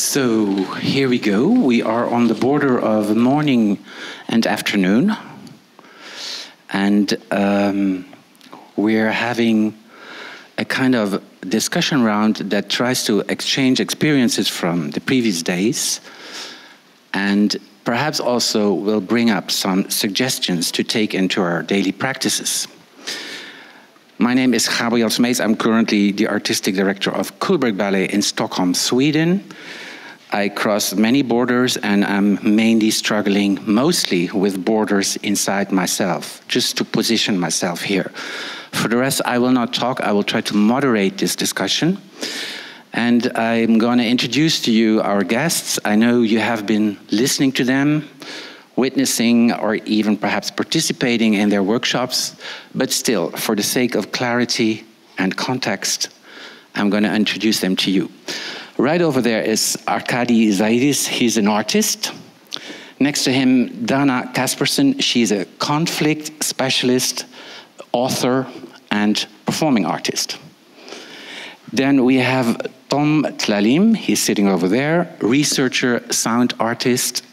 So here we go. We are on the border of morning and afternoon. And we're having a kind of discussion round that tries to exchange experiences from the previous days and perhaps also will bring up some suggestions to take into our daily practices. My name is Gabriel Smeets. I'm currently the artistic director of Cullberg Ballet in Stockholm, Sweden. I cross many borders and I'm mainly struggling mostly with borders inside myself, just to position myself here. For the rest, I will not talk. I will try to moderate this discussion. And I'm going to introduce to you our guests. I know you have been listening to them, witnessing or even perhaps participating in their workshops, but still, for the sake of clarity and context, I'm going to introduce them to you. Right over there is Arkady Zaidis. He's an artist. Next to him, Dana Kaspersen. She's a conflict specialist, author, and performing artist. Then we have Tom Tlalim. He's sitting over there, researcher, sound artist,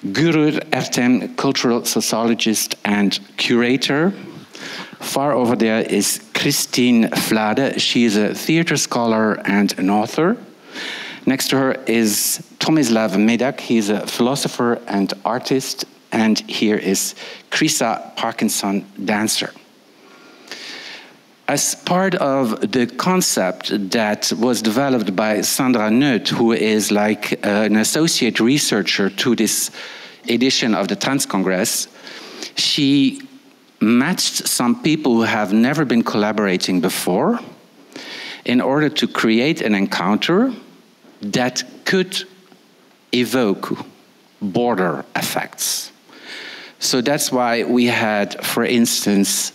Gurur Ertem, cultural sociologist and curator. Far over there is Christine Vlade. She is a theater scholar and an author. Next to her is Tomislav Medak. He's a philosopher and artist. And here is Krisa Parkinson, dancer. As part of the concept that was developed by Sandra Neut, who is like an associate researcher to this edition of the Tanzkongress, she matched some people who have never been collaborating before in order to create an encounter that could evoke border effects. So that's why we had, for instance,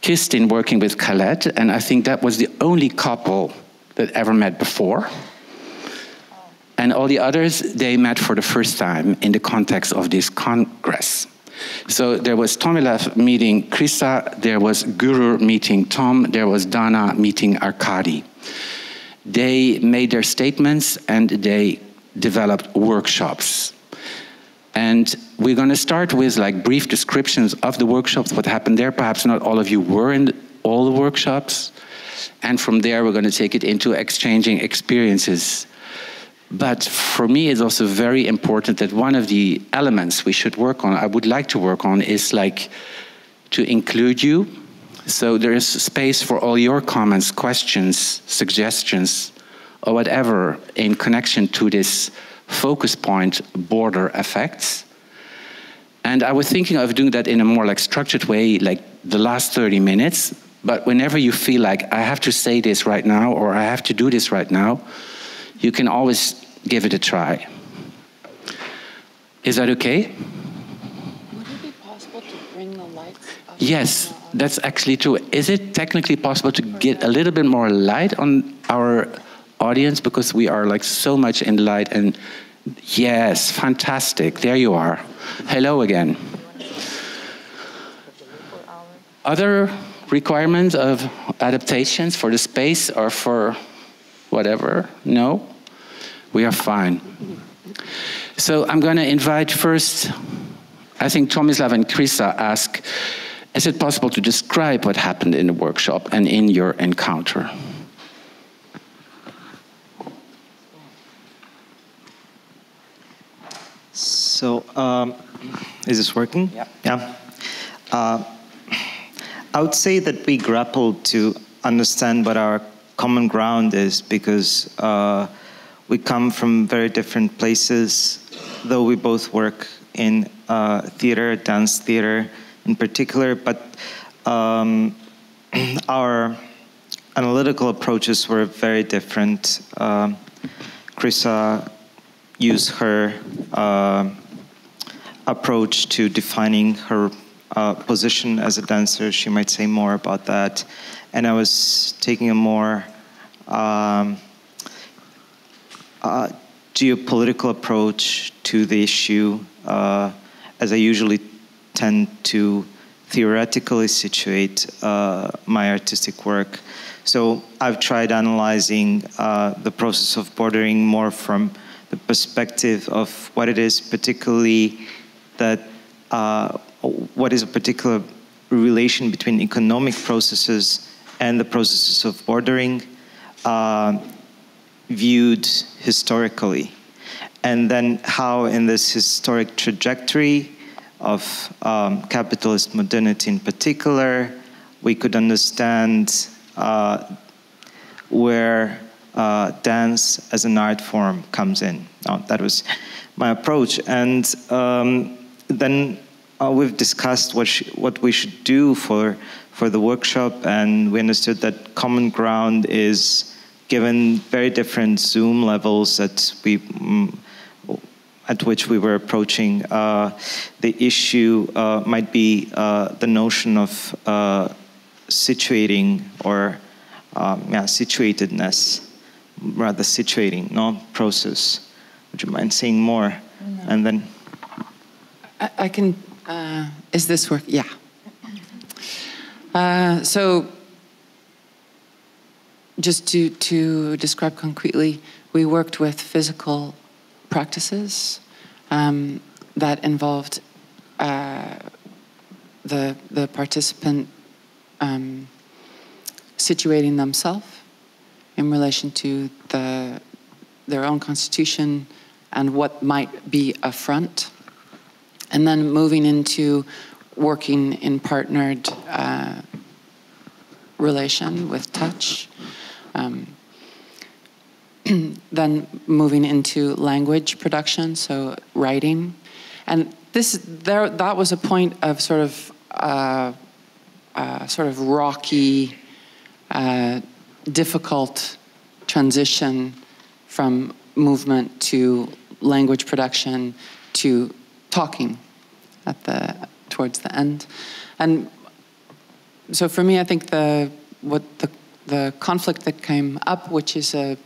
Kristin working with Khaled, and I think that was the only couple that ever met before. And all the others, they met for the first time in the context of this congress. So there was Tomislav meeting Krisa, there was Gurur meeting Tom, there was Dana meeting Arkady. They made their statements and they developed workshops. And we're going to start with like brief descriptions of the workshops, what happened there. Perhaps not all of you were in all the workshops. And from there, we're going to take it into exchanging experiences. But for me, it's also very important that one of the elements we should work on, I would like to work on, is like to include you. So there is space for all your comments, questions, suggestions, or whatever in connection to this focus point, border effects. And I was thinking of doing that in a more like structured way, like the last 30 minutes. But whenever you feel like I have to say this right now, or I have to do this right now, you can always give it a try. Is that okay? Would it be possible to bring the lights up? Yes, that's actually true. Is it technically possible to get a little bit more light on our audience, because we are like so much in light? And yes, fantastic. There you are. Hello again. Other requirements of adaptations for the space or for whatever? No? We are fine. So I'm going to invite first, I think Tomislav and Krisa ask, is it possible to describe what happened in the workshop and in your encounter? So, is this working? Yeah. Yeah. I would say that we grappled to understand what our common ground is, because we come from very different places, though we both work in theater, dance theater in particular, but our analytical approaches were very different. Krisa used her approach to defining her position as a dancer. She might say more about that. And I was taking a more geopolitical approach to the issue, as I usually tend to theoretically situate my artistic work. So I've tried analyzing the process of bordering more from the perspective of what it is particularly that, what is a particular relation between economic processes and the processes of bordering, viewed historically. And then how in this historic trajectory of capitalist modernity in particular, we could understand where dance as an art form comes in. That was my approach. And then we've discussed what we should do for the workshop, and we understood that common ground is, given very different Zoom levels at which we were approaching the issue, might be the notion of situating or situatedness, rather situating, process. Would you mind saying more? No. And then I can. Is this work? Yeah. So, just to describe concretely, we worked with physical practices that involved the participant situating themselves in relation to their own constitution and what might be a front, and then moving into working in partnered relation with touch, then moving into language production, so writing, and that was a point of sort of rocky, difficult transition from movement to language production to talking towards the end. And so for me, I think the conflict that came up, which is a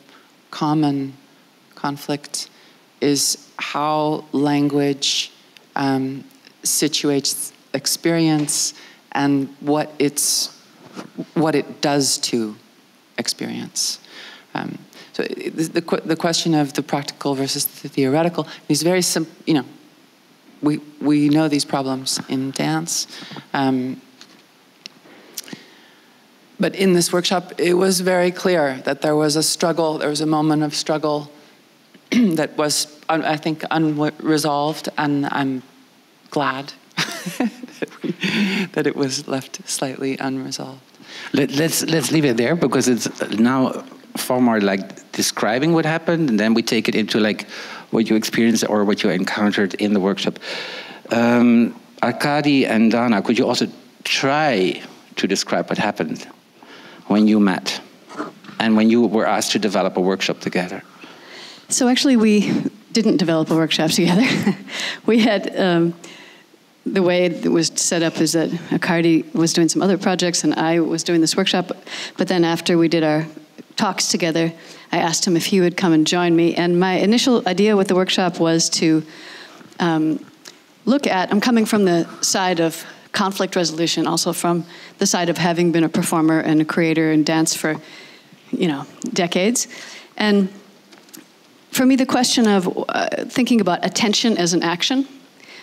common conflict, is how language situates experience and what it does to experience. So the question of the practical versus the theoretical is very simple. We know these problems in dance. But in this workshop, it was very clear that there was a struggle, there was a moment of struggle that was, I think, unresolved, and I'm glad that it was left slightly unresolved. Let's leave it there, because it's now far more like describing what happened, and then we take it into like what you experienced or what you encountered in the workshop. Arkady and Dana, could you also try to describe what happened when you met and when you were asked to develop a workshop together? So actually we didn't develop a workshop together. We had, the way it was set up is that Arkady was doing some other projects and I was doing this workshop, but then after we did our talks together, I asked him if he would come and join me. And my initial idea with the workshop was to look at, I'm coming from the side of conflict resolution, also from the side of having been a performer and a creator in dance for, decades. And for me, the question of thinking about attention as an action,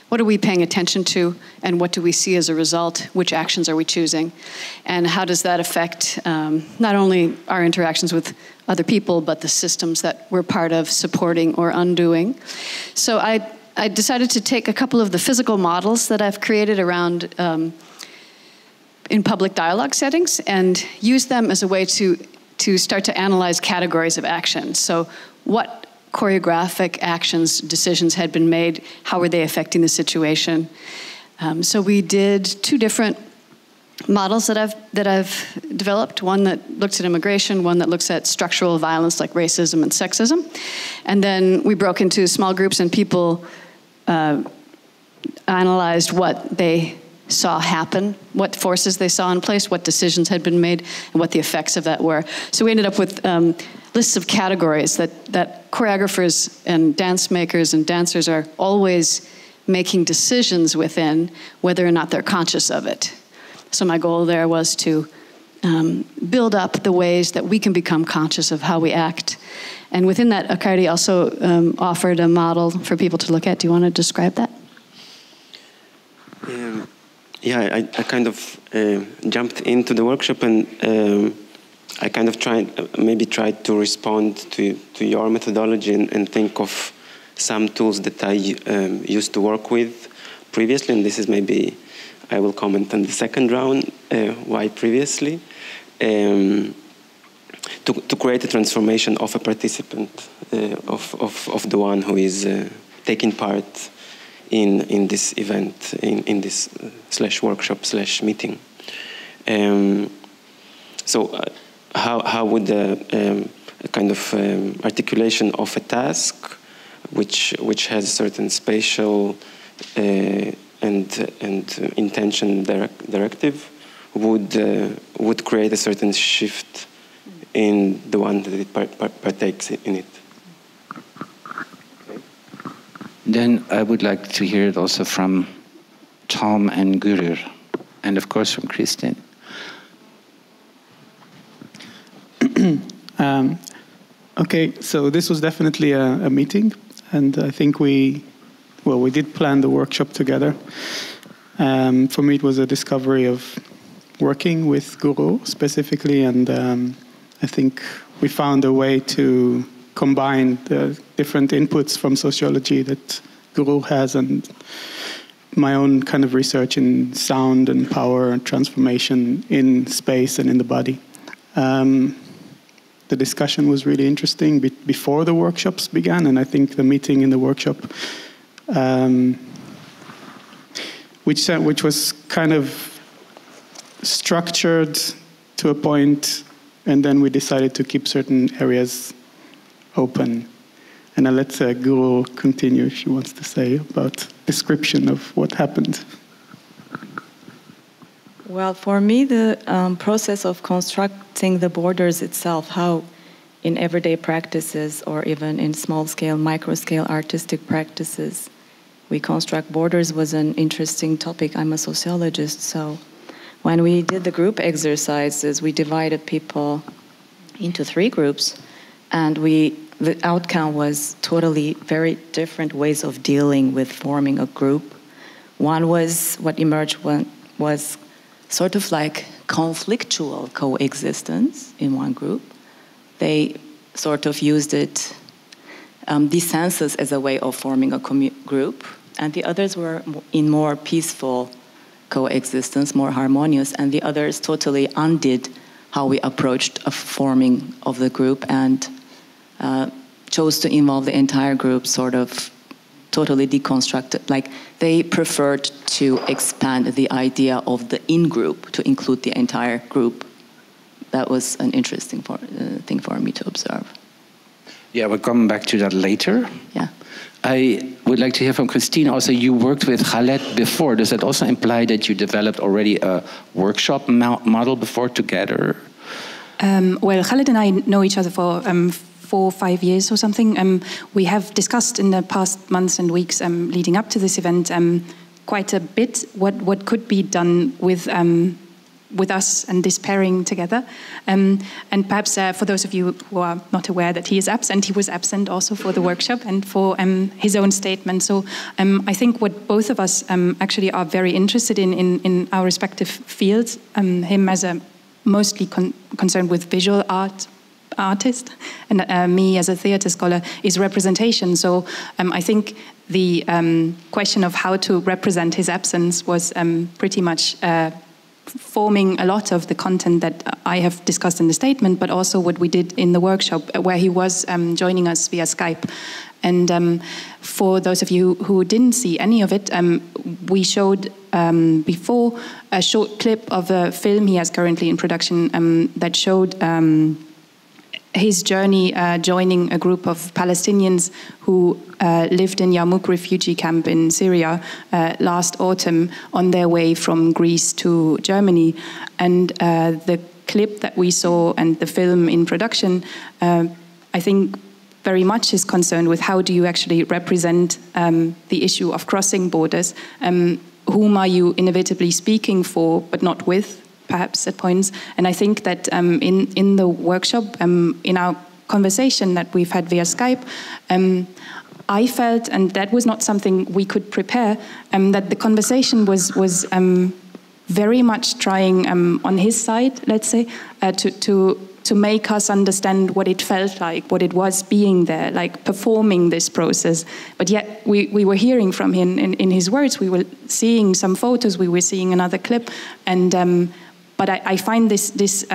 what are we paying attention to, and what do we see as a result? Which actions are we choosing? And how does that affect not only our interactions with other people, but the systems that we're part of supporting or undoing? So I decided to take a couple of the physical models that I've created around in public dialogue settings and use them as a way to start to analyze categories of action. So what choreographic actions, decisions had been made, how were they affecting the situation? So we did two different models that I've developed, one that looks at immigration, one that looks at structural violence like racism and sexism. And then we broke into small groups and people analyzed what they saw happen, what forces they saw in place, what decisions had been made, and what the effects of that were. So we ended up with lists of categories that choreographers and dance makers and dancers are always making decisions within, whether or not they're conscious of it. So my goal there was to build up the ways that we can become conscious of how we act. And within that, Akardi also offered a model for people to look at. Do you want to describe that? Yeah, I kind of jumped into the workshop, and I kind of tried to respond to your methodology and think of some tools that I used to work with previously, and this is maybe I will comment on the second round, why previously, to create a transformation of a participant, of the one who is taking part in this event, in this /workshop/meeting. So how would a kind of articulation of a task which has a certain spatial and intention directive would create a certain shift in the one that it partakes in it. Okay. Then I would like to hear it also from Tom and Gurur, and of course from Christine. Okay, so this was definitely a meeting, and I think we did plan the workshop together. For me, it was a discovery of working with Guru specifically, and I think we found a way to combine the different inputs from sociology that Guru has and my own kind of research in sound and power and transformation in space and in the body. The discussion was really interesting before the workshops began, and I think the meeting in the workshop, which was kind of structured to a point, and then we decided to keep certain areas open. And I'll let Guru continue if she wants to say about description of what happened. Well, for me, the process of constructing the borders itself, how in everyday practices or even in small-scale, micro-scale artistic practices, we construct borders was an interesting topic. I'm a sociologist, so when we did the group exercises, we divided people into 3 groups, and the outcome was totally very different ways of dealing with forming a group. One was, what emerged was sort of like conflictual coexistence in one group. They sort of used it, dissensus as a way of forming a group, and the others were in more peaceful coexistence, more harmonious, and the others totally undid how we approached a forming of the group and chose to involve the entire group, sort of totally deconstructed. Like they preferred to expand the idea of the in-group to include the entire group. That was an interesting thing for me to observe. Yeah, we'll come back to that later. Yeah. I would like to hear from Christine. Also, you worked with Khaled before. Does that also imply that you developed already a workshop model before together? Well, Khaled and I know each other for 4 or 5 years or something. We have discussed in the past months and weeks leading up to this event quite a bit what could be done with us and this pairing together. And perhaps for those of you who are not aware that he is absent, he was absent also for the workshop and for his own statement. So I think what both of us actually are very interested in our respective fields, him as a mostly concerned with visual artist, and me as a theatre scholar, is representation. So I think the question of how to represent his absence was pretty much forming a lot of the content that I have discussed in the statement, but also what we did in the workshop, where he was joining us via Skype. And for those of you who didn't see any of it, we showed before a short clip of a film he has currently in production that showed his journey joining a group of Palestinians who lived in Yarmouk refugee camp in Syria last autumn on their way from Greece to Germany. And the clip that we saw and the film in production, I think very much is concerned with how do you actually represent the issue of crossing borders. Whom are you inevitably speaking for but not with, perhaps at points. And I think that in the workshop, in our conversation that we've had via Skype, I felt, and that was not something we could prepare, that the conversation was very much trying on his side, let's say, to make us understand what it felt like, what it was being there, like performing this process. But yet we were hearing from him in his words. We were seeing some photos. We were seeing another clip, and but I find this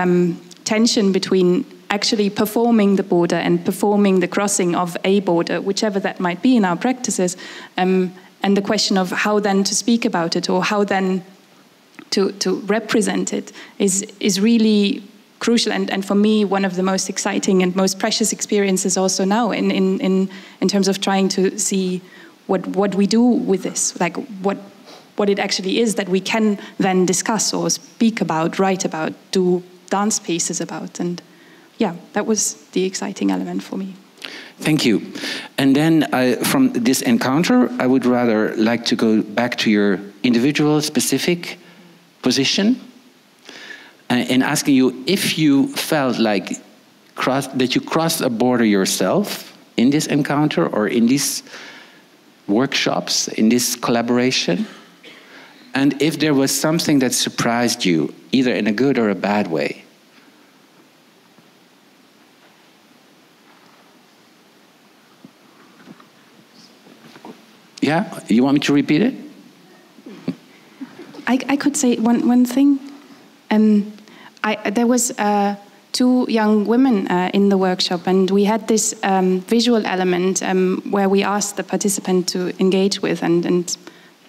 tension between actually performing the border and performing the crossing of a border, whichever that might be in our practices, and the question of how then to speak about it or how then to represent it is really crucial. And for me, one of the most exciting and most precious experiences also now in terms of trying to see what we do with this, like what it actually is that we can then discuss or speak about, write about, do dance pieces about. And yeah, that was the exciting element for me. Thank you. And then from this encounter, I would rather like to go back to your individual specific position and asking you if you felt like that you crossed a border yourself in this encounter or in these workshops, in this collaboration, and if there was something that surprised you, either in a good or a bad way. Yeah, you want me to repeat it? I could say one thing. There was 2 young women in the workshop, and we had this visual element where we asked the participant to engage with and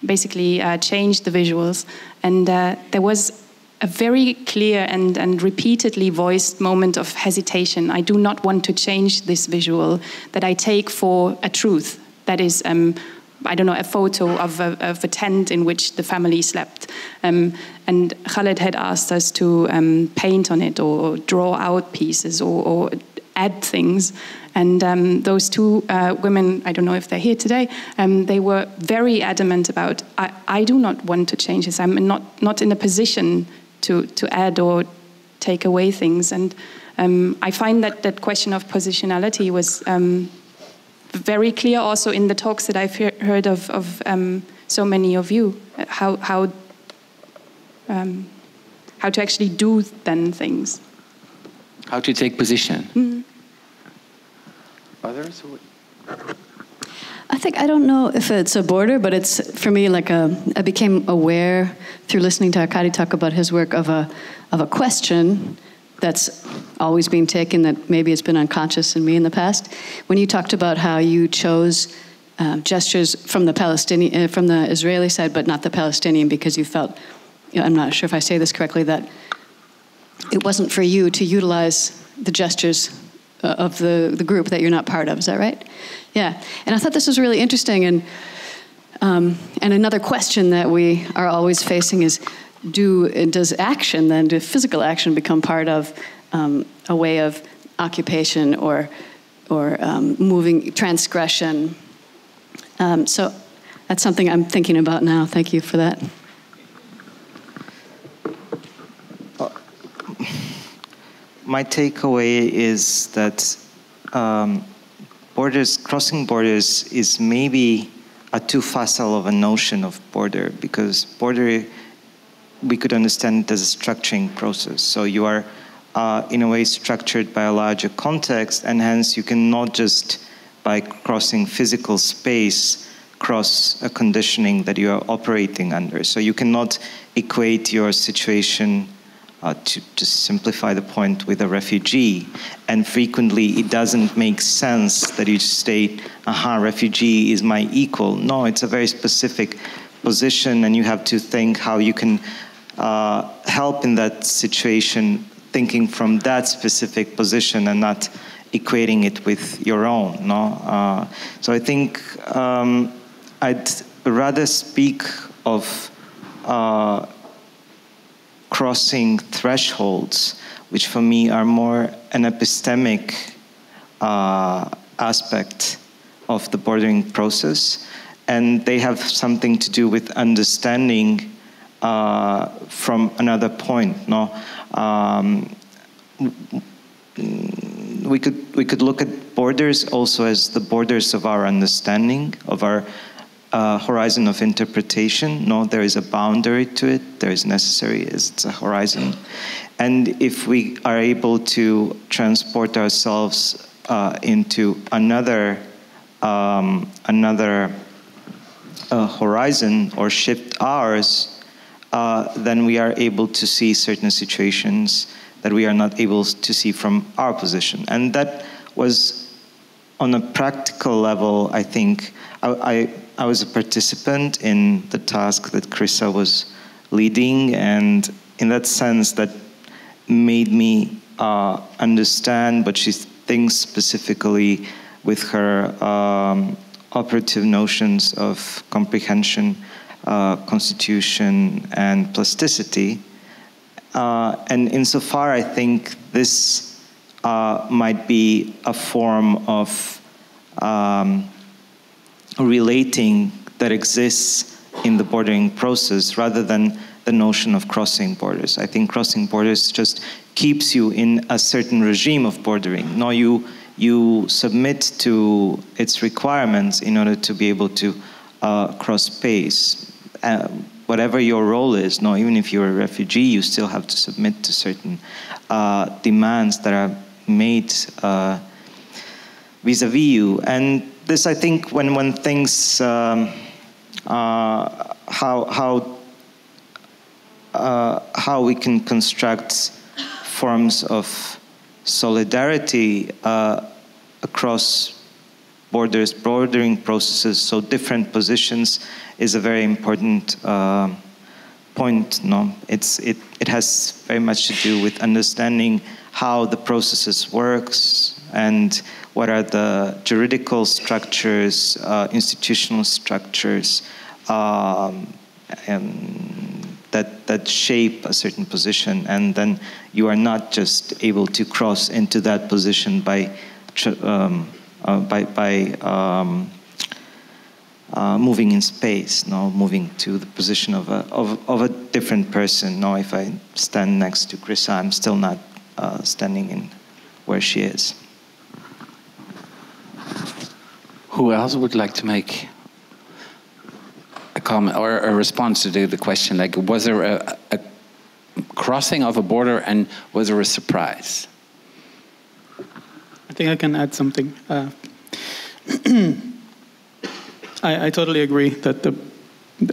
basically change the visuals. And there was a very clear and repeatedly voiced moment of hesitation. I do not want to change this visual that I take for a truth. That is, I don't know, a photo of a tent in which the family slept. And Khaled had asked us to paint on it or draw out pieces or add things. And those 2 women, I don't know if they're here today, they were very adamant about, I do not want to change this. I'm not in a position to add or take away things. And I find that question of positionality was very clear also in the talks that I've heard of so many of you, how to actually do then things. How to take position. Mm-hmm. Others? I think, I don't know if it's a border, but it's, for me, like I became aware through listening to Arkady talk about his work of a question that's always being taken, that maybe it's been unconscious in me in the past. When you talked about how you chose gestures from the Israeli side, but not the Palestinian, because you felt, I'm not sure if I say this correctly, that it wasn't for you to utilize the gestures of the group that you're not part of. Is that right? Yeah. And I thought this was really interesting. And another question that we are always facing is, does action then, do physical action become part of a way of occupation or moving transgression? So that's something I'm thinking about now. Thank you for that. My takeaway is that crossing borders is maybe a too facile of a notion of border, because border, we could understand it as a structuring process. So you are, in a way, structured by a larger context, and hence you cannot just, by crossing physical space, cross a conditioning that you are operating under. So you cannot equate your situation, to just simplify the point, with a refugee. And frequently it doesn't make sense that you state, refugee is my equal. No, it's a very specific position, and you have to think how you can help in that situation, thinking from that specific position and not equating it with your own. No, so I think I'd rather speak of crossing thresholds, which for me are more an epistemic aspect of the bordering process, and they have something to do with understanding from another point. No, we could look at borders also as the borders of our understanding, of our horizon of interpretation. No, there is a boundary to it. There is necessary. It's a horizon, and if we are able to transport ourselves into another horizon or shift ours, then we are able to see certain situations that we are not able to see from our position. And that was, on a practical level, I think, I was a participant in the task that Krissa was leading, and in that sense that made me understand what she thinks specifically with her operative notions of comprehension, constitution, and plasticity. And insofar, I think this might be a form of relating that exists in the bordering process rather than the notion of crossing borders. I think crossing borders just keeps you in a certain regime of bordering. No, you submit to its requirements in order to be able to cross space. Whatever your role is, no, even if you're a refugee, you still have to submit to certain demands that are made vis-a-vis you. And this, I think, when one thinks how we can construct forms of solidarity across borders, bordering processes, so different positions, is a very important point. No, it has very much to do with understanding how the processes works and what are the juridical structures, institutional structures that shape a certain position, and then you are not just able to cross into that position by moving in space, no, moving to the position of a different person. No, if I stand next to Krissa, I'm still not standing in where she is. Who else would like to make a comment or a response to the question? Like, was there a crossing of a border, and was there a surprise? I think I can add something. I totally agree that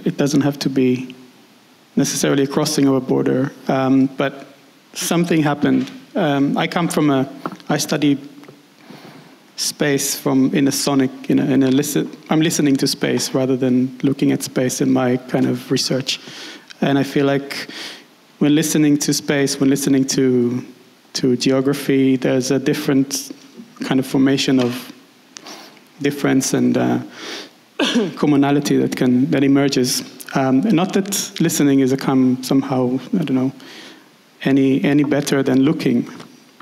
it doesn't have to be necessarily a crossing of a border, but something happened. I study space in a sonic, I'm listening to space rather than looking at space in my kind of research. And I feel like when listening to space, when listening to geography, there's a different kind of formation of difference and commonality that emerges. Not that listening is somehow, I don't know, any better than looking,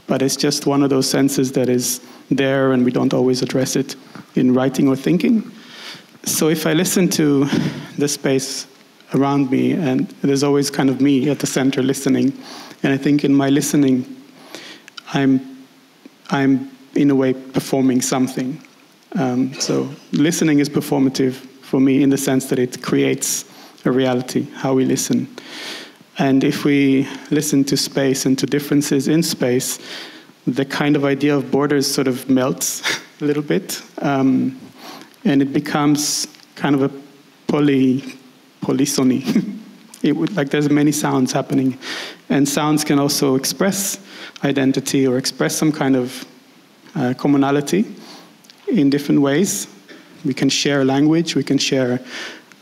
but it's just one of those senses that is there and we don't always address it in writing or thinking. So if I listen to the space around me, and there's always kind of me at the center listening, and I think in my listening, I'm in a way performing something. So listening is performative for me in the sense that it creates a reality, how we listen. And if we listen to space and to differences in space, the kind of idea of borders sort of melts a little bit, and it becomes kind of a polysony. Like there's many sounds happening, and sounds can also express identity or express some kind of commonality in different ways. We can share language, we can share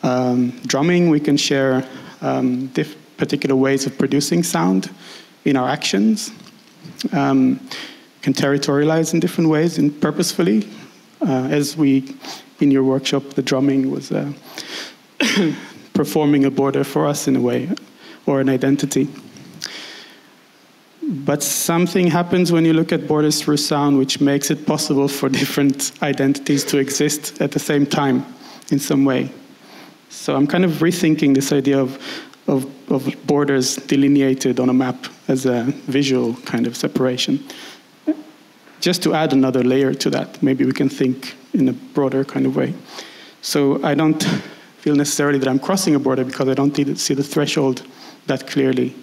drumming, we can share particular ways of producing sound in our actions. Can territorialize in different ways and purposefully. As in your workshop, the drumming was performing a border for us in a way, or an identity. But something happens when you look at borders through sound, which makes it possible for different identities to exist at the same time in some way. So I'm kind of rethinking this idea of borders delineated on a map as a visual kind of separation. just to add another layer to that, maybe we can think in a broader kind of way. So I don't feel necessarily that I'm crossing a border because I don't see the threshold that clearly.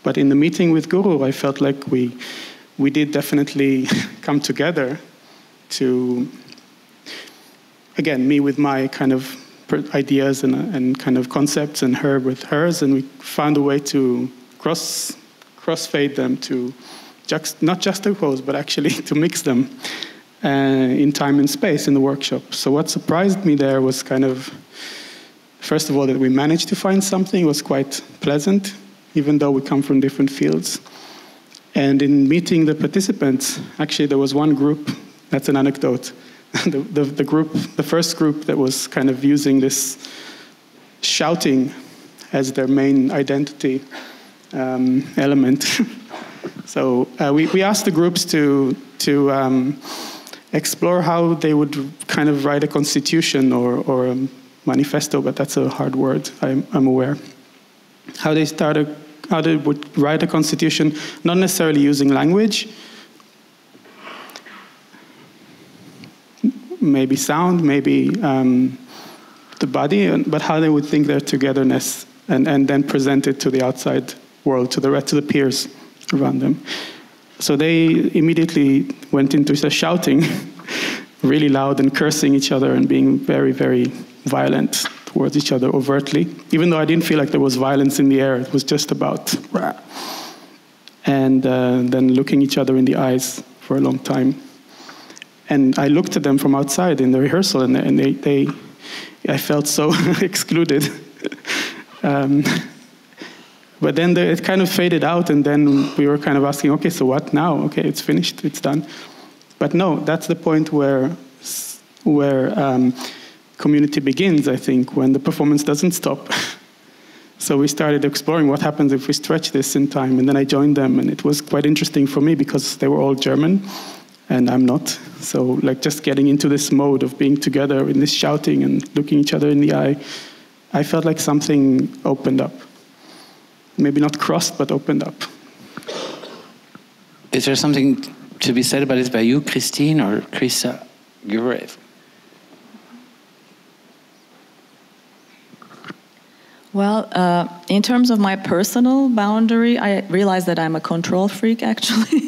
But in the meeting with Guru, I felt like we did definitely come together to, again, me with my kind of ideas and kind of concepts, and her with hers, and we found a way to crossfade them, to not juxtapose, but actually to mix them in time and space in the workshop. So what surprised me there was kind of, first of all, that we managed to find something. It was quite pleasant, even though we come from different fields. And in meeting the participants, actually there was one group, that's an anecdote, the first group that was kind of using this shouting as their main identity element. So we asked the groups to explore how they would kind of write a constitution or a manifesto, but that's a hard word, I'm aware. How they would write a constitution, not necessarily using language, maybe sound, maybe the body, but how they would think their togetherness and then present it to the outside world, to the peers around them. So they immediately went into shouting really loud and cursing each other and being very, very violent towards each other overtly, even though I didn't feel like there was violence in the air. It was just about rah. And then looking each other in the eyes for a long time. And I looked at them from outside in the rehearsal, and I felt so excluded. But then it kind of faded out, and then we were kind of asking, okay, so what now? Okay, it's finished, it's done. But no, that's the point where community begins, I think, when the performance doesn't stop. So we started exploring what happens if we stretch this in time, and then I joined them, and it was quite interesting for me because they were all German, and I'm not. So like just getting into this mode of being together in this shouting and looking each other in the eye, I felt like something opened up. Maybe not crossed, but opened up. Is there something to be said about this by you, Christine, or Krista? Well, in terms of my personal boundary, I realize that I'm a control freak, actually.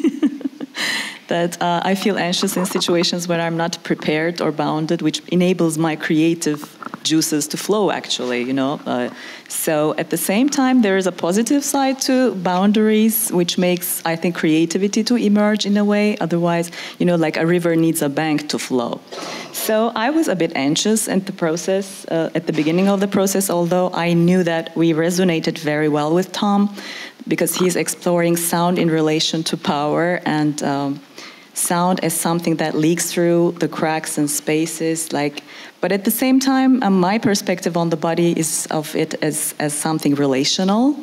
That I feel anxious in situations where I'm not prepared or bounded, which enables my creative juices to flow, actually, you know. So at the same time, there is a positive side to boundaries, which makes, I think, creativity to emerge in a way. Otherwise, you know, like a river needs a bank to flow. So I was a bit anxious at the process, at the beginning of the process, although I knew that we resonated very well with Tom, because he's exploring sound in relation to power, and sound as something that leaks through the cracks and spaces. But at the same time, my perspective on the body is of it as something relational,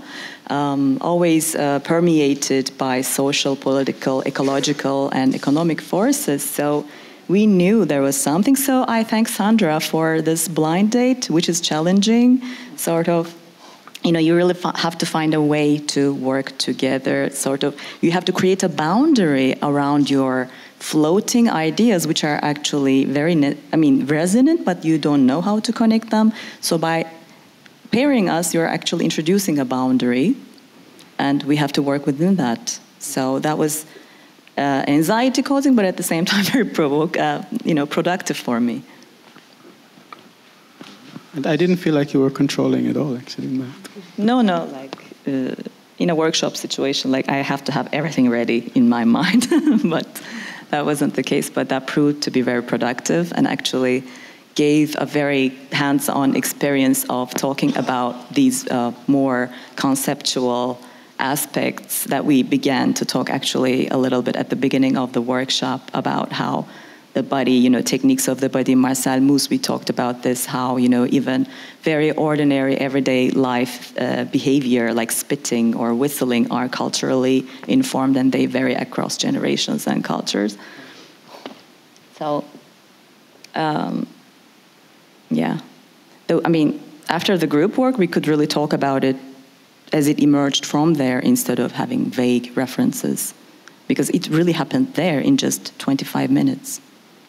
always permeated by social, political, ecological, and economic forces. So we knew there was something. So I thank Sandra for this blind date, which is challenging, sort of. You know, you really have to find a way to work together, sort of. You have to create a boundary around your floating ideas, which are actually very, resonant, but you don't know how to connect them. So by pairing us, you're actually introducing a boundary, and we have to work within that. So that was anxiety-causing, but at the same time very productive for me. And I didn't feel like you were controlling at all, actually. No, in a workshop situation, I have to have everything ready in my mind, but that wasn't the case. But that proved to be very productive and actually gave a very hands-on experience of talking about these more conceptual aspects that we began to talk actually a little bit at the beginning of the workshop about how the body, techniques of the body. Marcel Mauss, we talked about this, how, even very ordinary everyday life behavior like spitting or whistling are culturally informed, and they vary across generations and cultures. So, after the group work, we could really talk about it as it emerged from there instead of having vague references because it really happened there in just 25 minutes.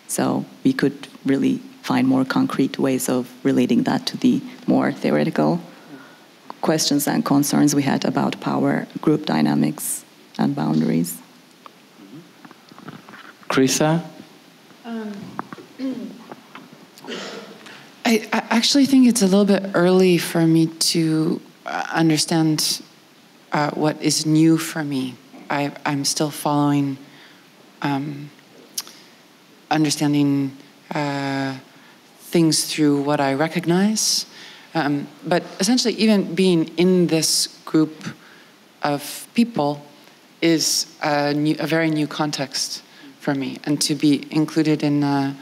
So we could really find more concrete ways of relating that to the more theoretical questions and concerns we had about power, group dynamics, and boundaries. Krisa? I actually think it's a little bit early for me to understand what is new for me. I'm still following, understanding things through what I recognize. But essentially, even being in this group of people is a very new context for me, and to be included in a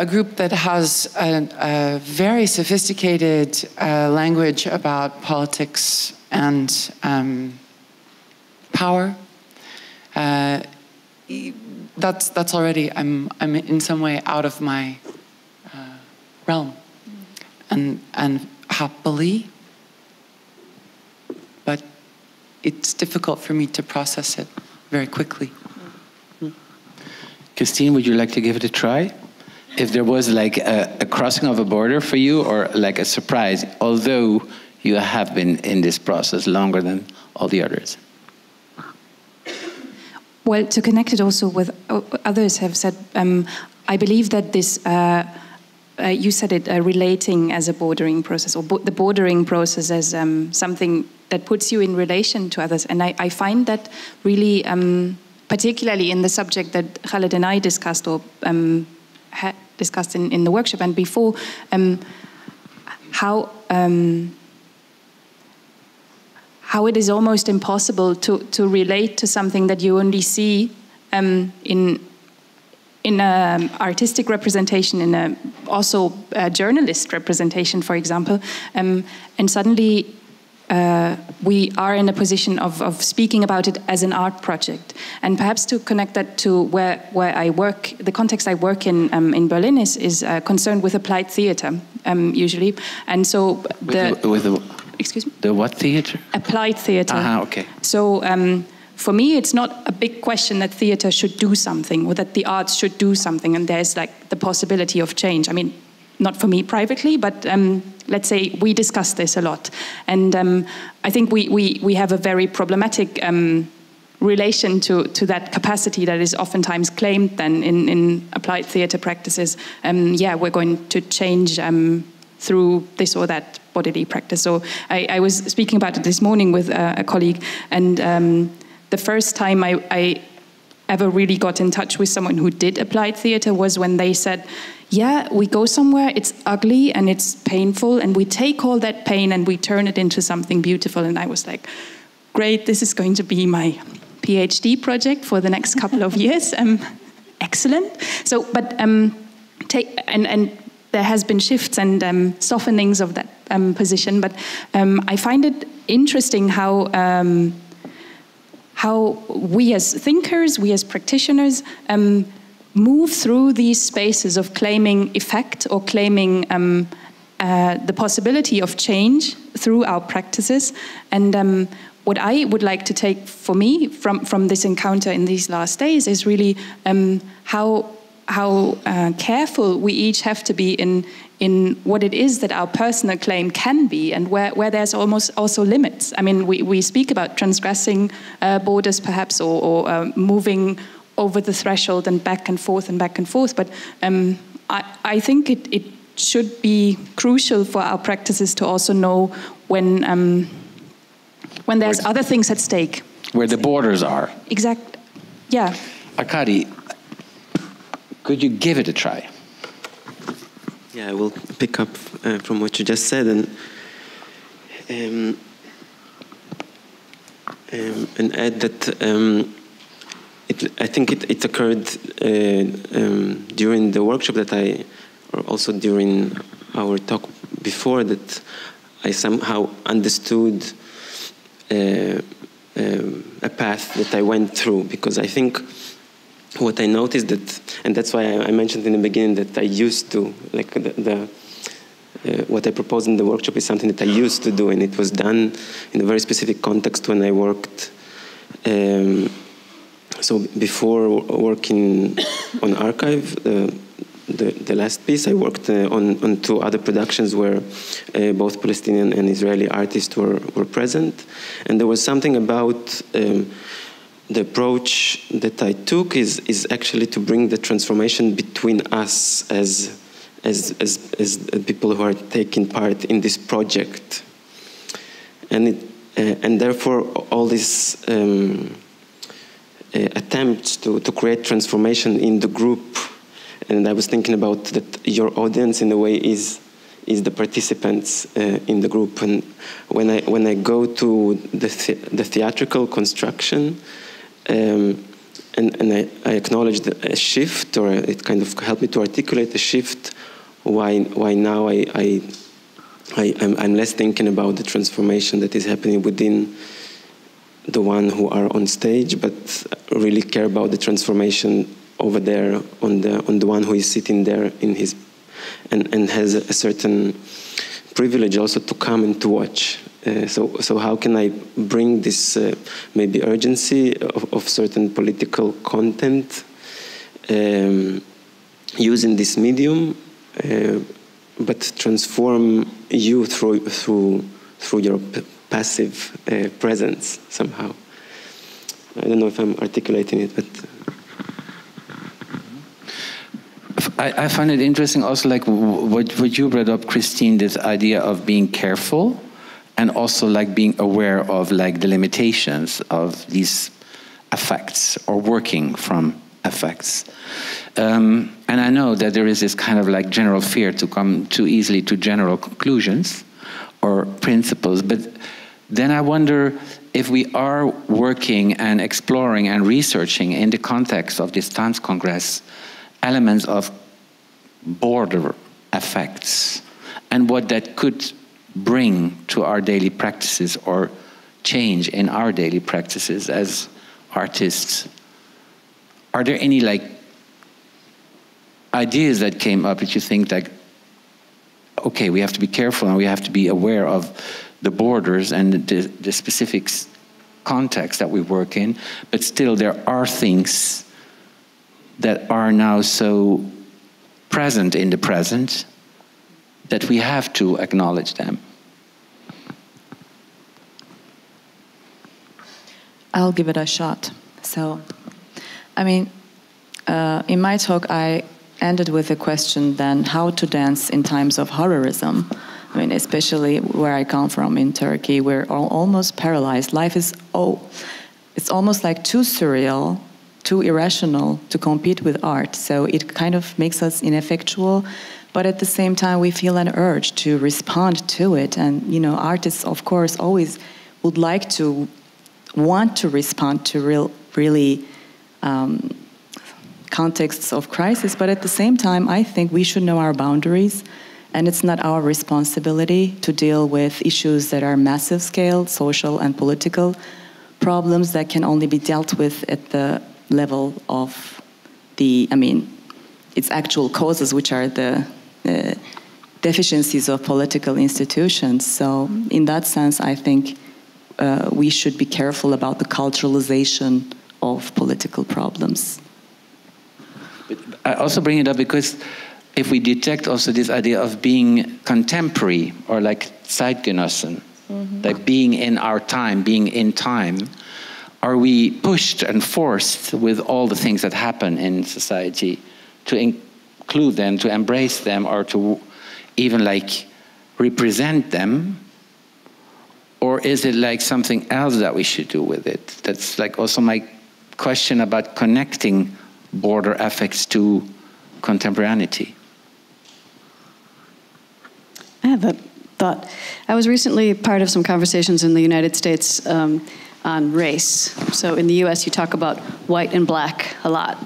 group that has a very sophisticated language about politics and power. That's already, I'm in some way out of my realm, and happily, but it's difficult for me to process it very quickly. Christine, would you like to give it a try? If there was like a crossing of a border for you, or like a surprise, although you have been in this process longer than all the others. Well, to connect it also with others have said, I believe that this, you said it, relating as a bordering process, or the bordering process as something that puts you in relation to others. And I find that really, particularly in the subject that Khaled and I discussed, or had discussed in the workshop and before, how it is almost impossible to relate to something that you only see in an artistic representation, in also a journalist representation, for example, and suddenly we are in a position of speaking about it as an art project. And perhaps to connect that to where I work, the context I work in Berlin is concerned with applied theater, usually. And so excuse me? The what theater? Applied theater. Okay. So for me, it's not a big question that theater should do something, or that the arts should do something, and there's like the possibility of change. I mean, not for me privately, but let's say we discuss this a lot. And I think we have a very problematic relation to that capacity that is oftentimes claimed then in applied theater practices. We're going to change through this or that bodily practice. So I was speaking about it this morning with a colleague, and the first time I ever really got in touch with someone who did applied theater was when they said, yeah, we go somewhere, it's ugly and it's painful, and we take all that pain and we turn it into something beautiful. And I was like, great, this is going to be my PhD project for the next couple of years. Excellent. So, but and there has been shifts and softenings of that position, but I find it interesting how we as thinkers, we as practitioners, move through these spaces of claiming effect or claiming the possibility of change through our practices. And what I would like to take for me from this encounter in these last days is really how careful we each have to be in what it is that our personal claim can be, and where there's almost also limits. I mean, we speak about transgressing borders perhaps, or moving over the threshold and back and forth, but I think it should be crucial for our practices to also know when there's other things at stake. Where the borders are. Exactly. Yeah. Arkady, could you give it a try? Yeah, I will pick up from what you just said and add that I think it occurred during the workshop or also during our talk before, that I somehow understood a path that I went through, because I think what I noticed and that's why I mentioned in the beginning that I used to, like what I proposed in the workshop is something that I used to do, and it was done in a very specific context when I worked. So before working on Archive, the last piece, I worked on 2 other productions where both Palestinian and Israeli artists were present. And there was something about the approach that I took is actually to bring the transformation between us as people who are taking part in this project. And therefore all these attempts to create transformation in the group. And I was thinking about that your audience, in a way, is the participants in the group. And when I go to the theatrical construction, and I acknowledged a shift, or it kind of helped me to articulate a shift. Why now I'm less thinking about the transformation that is happening within the one who are on stage, but really care about the transformation over there on the one who is sitting there in his and has a certain privilege also to come and to watch. So how can I bring this maybe urgency of certain political content using this medium, but transform you through your passive presence somehow. I don't know if I'm articulating it, but I find it interesting also, like what you brought up, Christine, this idea of being careful and also like being aware of like the limitations of these effects or working from effects. And I know that there is this kind of like general fear to come too easily to general conclusions or principles, but then I wonder if we are working and exploring and researching in the context of this Tanzkongress elements of border effects and what that could bring to our daily practices or change in our daily practices as artists. Are there any like ideas that came up that you think like, okay, we have to be careful and we have to be aware of the borders and the specific context that we work in, but still there are things that are now so present in the present that we have to acknowledge them? I'll give it a shot. So, I mean, in my talk, I ended with a question then, how to dance in times of horrorism. I mean, especially where I come from in Turkey, we're almost paralyzed. Life is, it's almost like too surreal, too irrational to compete with art. So it kind of makes us ineffectual, but at the same time, we feel an urge to respond to it. And, you know, artists, of course, always would like to, want to respond to really contexts of crisis, but at the same time, I think we should know our boundaries, and it's not our responsibility to deal with issues that are massive scale, social and political problems that can only be dealt with at the level of the, I mean, its actual causes, which are the deficiencies of political institutions. So in that sense, I think we should be careful about the culturalization of political problems. But I also bring it up because if we detect also this idea of being contemporary or like Zeitgenossen, like being in our time, being in time, are we pushed and forced with all the things that happen in society to include them, to embrace them, or to even like represent them? Or is it like something else that we should do with it? That's like also my question about connecting border affects to contemporaneity. I have a thought. I was recently part of some conversations in the United States on race. So in the US, you talk about white and black a lot.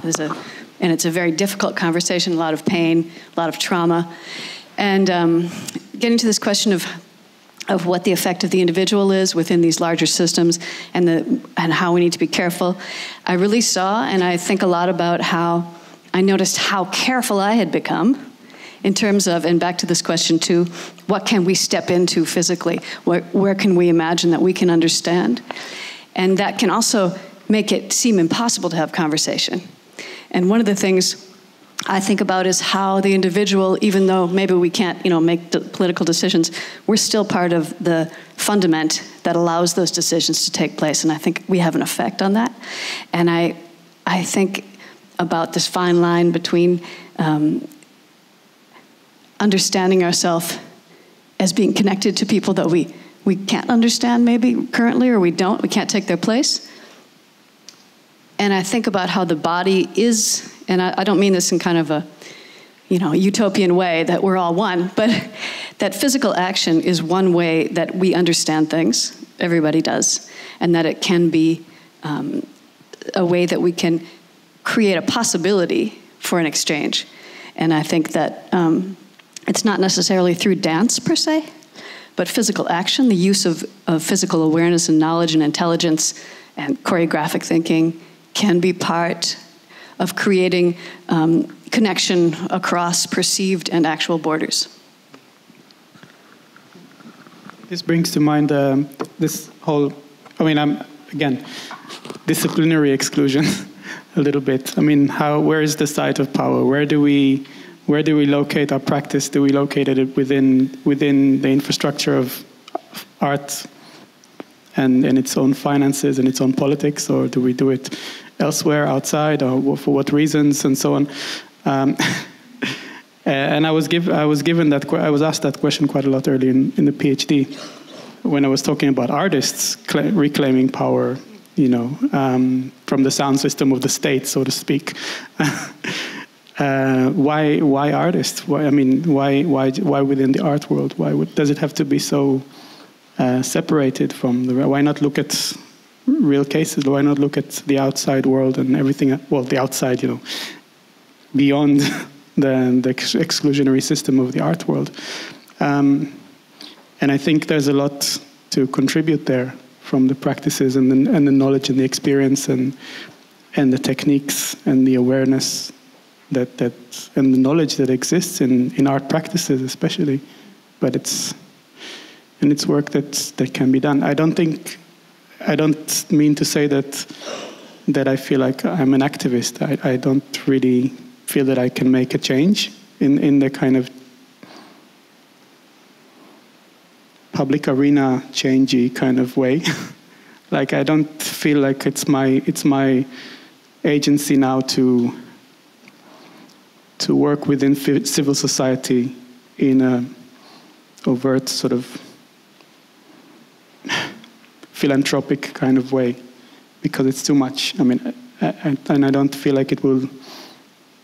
And it's a very difficult conversation, a lot of pain, a lot of trauma. And getting to this question of what the effect of the individual is within these larger systems and how we need to be careful, I really saw, and I think a lot about how I noticed how careful I had become in terms of, and back to this question too, what can we step into physically? Where can we imagine that we can understand? And that can also make it seem impossible to have conversation. And one of the things I think about is how the individual, even though maybe we can't, make political decisions, we're still part of the fundament that allows those decisions to take place. And I think we have an effect on that. And I think about this fine line between understanding ourselves as being connected to people that we can't understand maybe currently, or we can't take their place. And I think about how the body is, and I don't mean this in kind of a, utopian way that we're all one, but that physical action is one way that we understand things, everybody does, and that it can be a way that we can create a possibility for an exchange. And I think that it's not necessarily through dance per se, but physical action, the use of physical awareness and knowledge and intelligence and choreographic thinking can be part of creating connection across perceived and actual borders. This brings to mind this whole, again, disciplinary exclusion a little bit. Where is the site of power? Where do we locate our practice? Do we locate it within the infrastructure of art and its own finances and its own politics, or do we do it elsewhere, outside, or for what reasons, and so on? And I was asked that question quite a lot early in the PhD, when I was talking about artists reclaiming power, from the sound system of the state, so to speak. Why artists? Why within the art world? Does it have to be so separated from the? Why not look at real cases? Why not look at the outside world and everything? Well, the outside, beyond the exclusionary system of the art world. And I think there's a lot to contribute there from the practices and the knowledge and the experience and the techniques and the awareness that and the knowledge that exists in art practices, especially. But it's work that can be done. I don't mean to say that I feel like I'm an activist. I don't really feel that I can make a change in the kind of public arena changey kind of way. Like, I don't feel like it's my agency now to work within civil society in a overt sort of philanthropic kind of way, because it's too much. And I don't feel like it will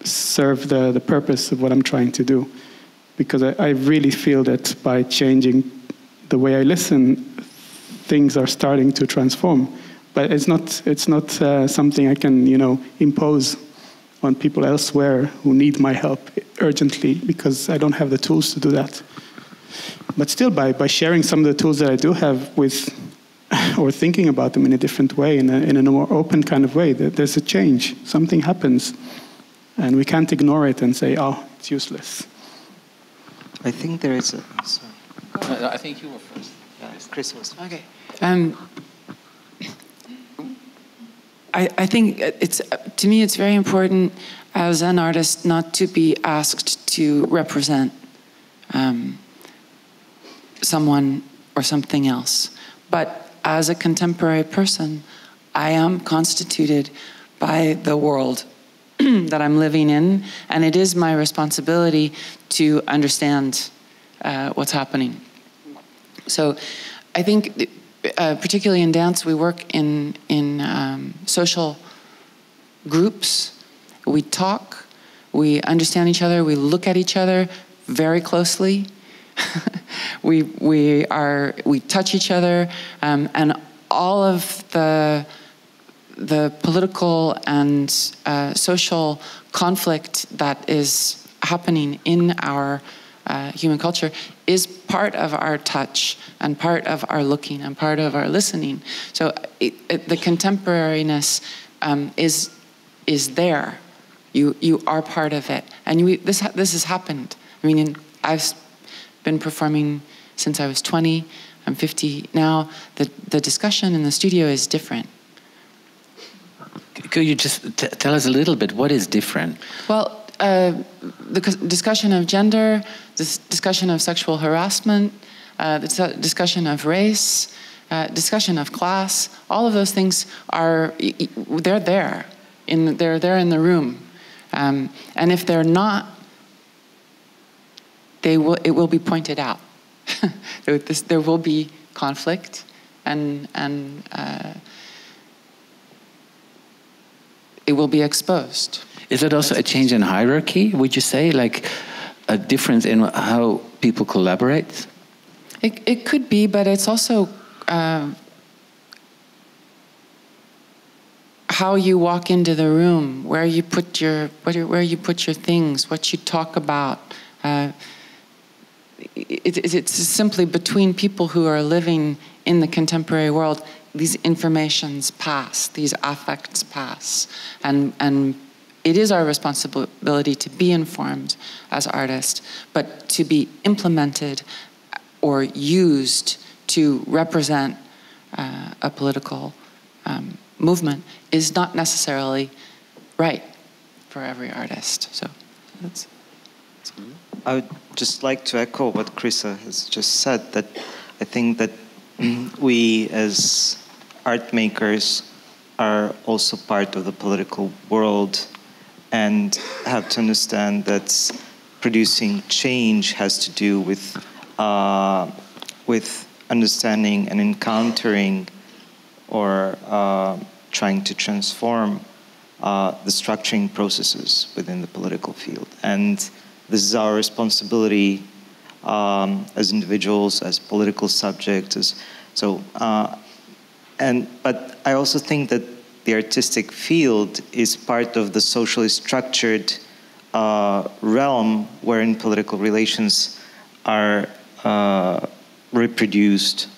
serve the purpose of what I'm trying to do, because I really feel that by changing the way I listen, things are starting to transform. But it's not something I can impose on people elsewhere who need my help urgently, because I don't have the tools to do that. But still, by sharing some of the tools that I do have with, or thinking about them in a different way, in a more open kind of way, there's a change. Something happens, and we can't ignore it and say, "Oh, it's useless." I think there is a. Sorry. I think you were first. Chris was. Okay. I think to me it's very important as an artist not to be asked to represent someone or something else. But as a contemporary person, I am constituted by the world that I'm living in, and it is my responsibility to understand what's happening. So I think particularly in dance, we work in social groups. We talk, we understand each other, we look at each other very closely. we touch each other, and all of the political and social conflict that is happening in our human culture is part of our touch and part of our looking and part of our listening. So the contemporariness is there. You are part of it, and this has happened I mean, I've been performing since I was 20. I'm 50 now. The discussion in the studio is different. Could you just tell us a little bit what is different? Well, the discussion of gender, this discussion of sexual harassment, the discussion of race, discussion of class, all of those things they're there in the room, and if they're not, it will be pointed out. There will be conflict, and it will be exposed. Is it also a change in hierarchy, would you say? Like a difference in how people collaborate? It could be, but it's also how you walk into the room, where you put your things, what you talk about. It's simply between people who are living in the contemporary world. These informations pass, these affects pass, and it is our responsibility to be informed as artists, but to be implemented or used to represent a political movement is not necessarily right for every artist. So that's. I would just like to echo what Krista has just said, that I think that we as art makers are also part of the political world and have to understand that producing change has to do with understanding and encountering or trying to transform the structuring processes within the political field. And this is our responsibility as individuals, as political subjects. But I also think that the artistic field is part of the socially structured realm wherein political relations are reproduced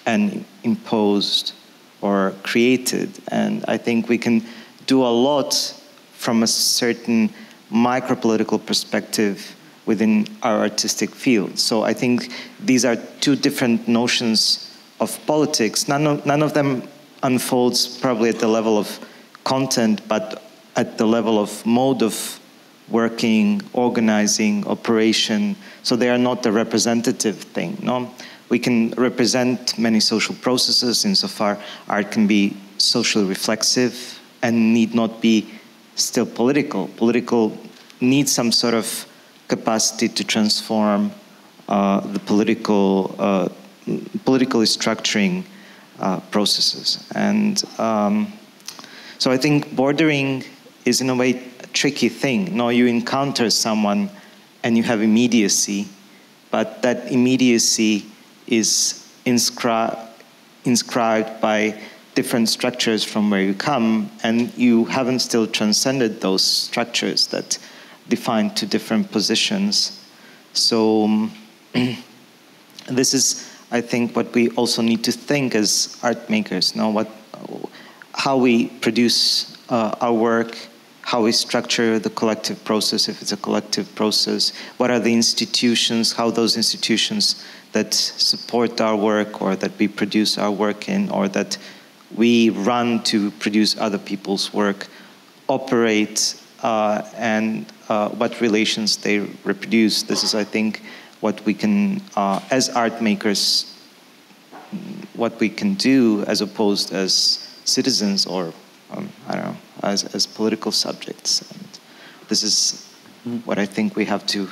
and imposed or created. And I think we can do a lot from a certain micro-political perspective within our artistic field. So I think these are two different notions of politics. None of them unfolds probably at the level of content, but at the level of mode of working, organizing, operation. So they are not a representative thing. No, we can represent many social processes insofar art can be socially reflexive and need not be still political. Political needs some sort of capacity to transform the politically structuring processes. And so I think bordering is in a way a tricky thing. No, you encounter someone and you have immediacy, but that immediacy is inscribed by different structures from where you come, and you haven't still transcended those structures that define two different positions. So this is, I think, what we also need to think as art makers, how we produce our work, how we structure the collective process, if it's a collective process, what are the institutions, how those institutions that support our work or that we produce our work in or that we run to produce other people's work operate and what relations they reproduce. This is, I think, what we can, as art makers, what we can do as opposed as citizens or, I don't know, as political subjects. And this is what I think we have to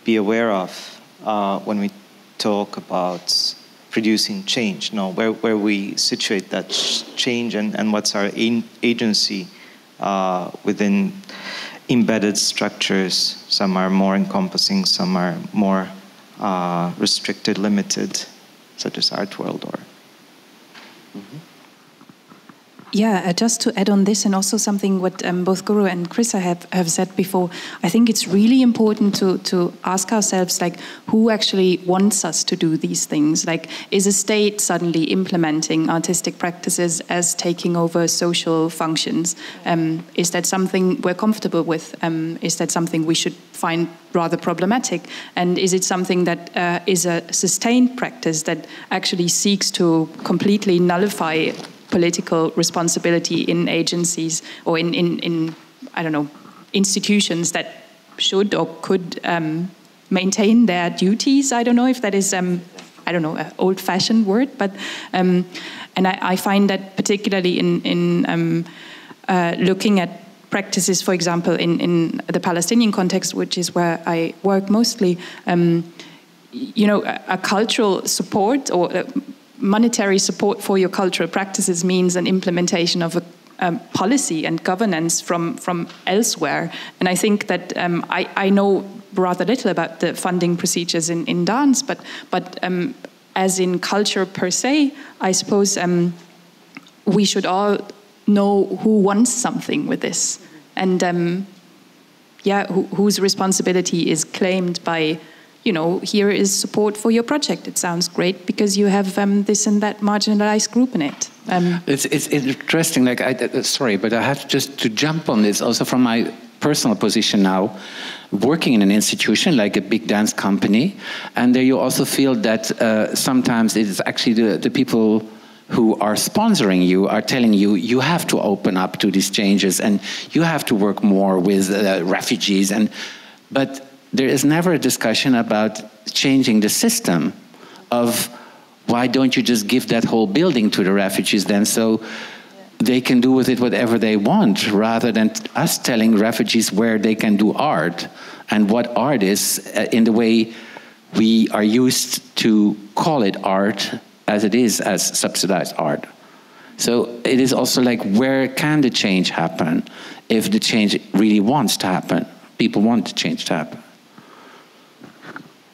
be aware of when we talk about producing change, where we situate that change and what's our agency within embedded structures. Some are more encompassing, some are more restricted, limited, such as art world or. Yeah, just to add on this, and also something what both Guru and Chrissa have said before, I think it's really important to ask ourselves, like, who actually wants us to do these things? Like, is a state suddenly implementing artistic practices as taking over social functions? Is that something we're comfortable with? Is that something we should find rather problematic? And is it something that is a sustained practice that actually seeks to completely nullify political responsibility in agencies or in I don't know, institutions that should or could maintain their duties? I don't know if that is I don't know, an old-fashioned word, but and I find that particularly in looking at practices, for example, in the Palestinian context, which is where I work mostly, you know, a cultural support or monetary support for your cultural practices means an implementation of a policy and governance from elsewhere. And I think that I know rather little about the funding procedures in dance, but as in culture per se, I suppose we should all know who wants something with this, and whose responsibility is claimed by, you know, here is support for your project. It sounds great because you have this and that marginalized group in it. It's interesting. Like, sorry, but I have just to jump on this also from my personal position now, working in an institution like a big dance company, and there you also feel that sometimes it is actually the people who are sponsoring you are telling you, you have to open up to these changes and you have to work more with refugees. But there is never a discussion about changing the system of why don't you just give that whole building to the refugees then so they can do with it whatever they want, rather than us telling refugees where they can do art and what art is in the way we are used to call it art as it is, as subsidized art. So it is also like, where can the change happen if the change really wants to happen? People want the change to happen.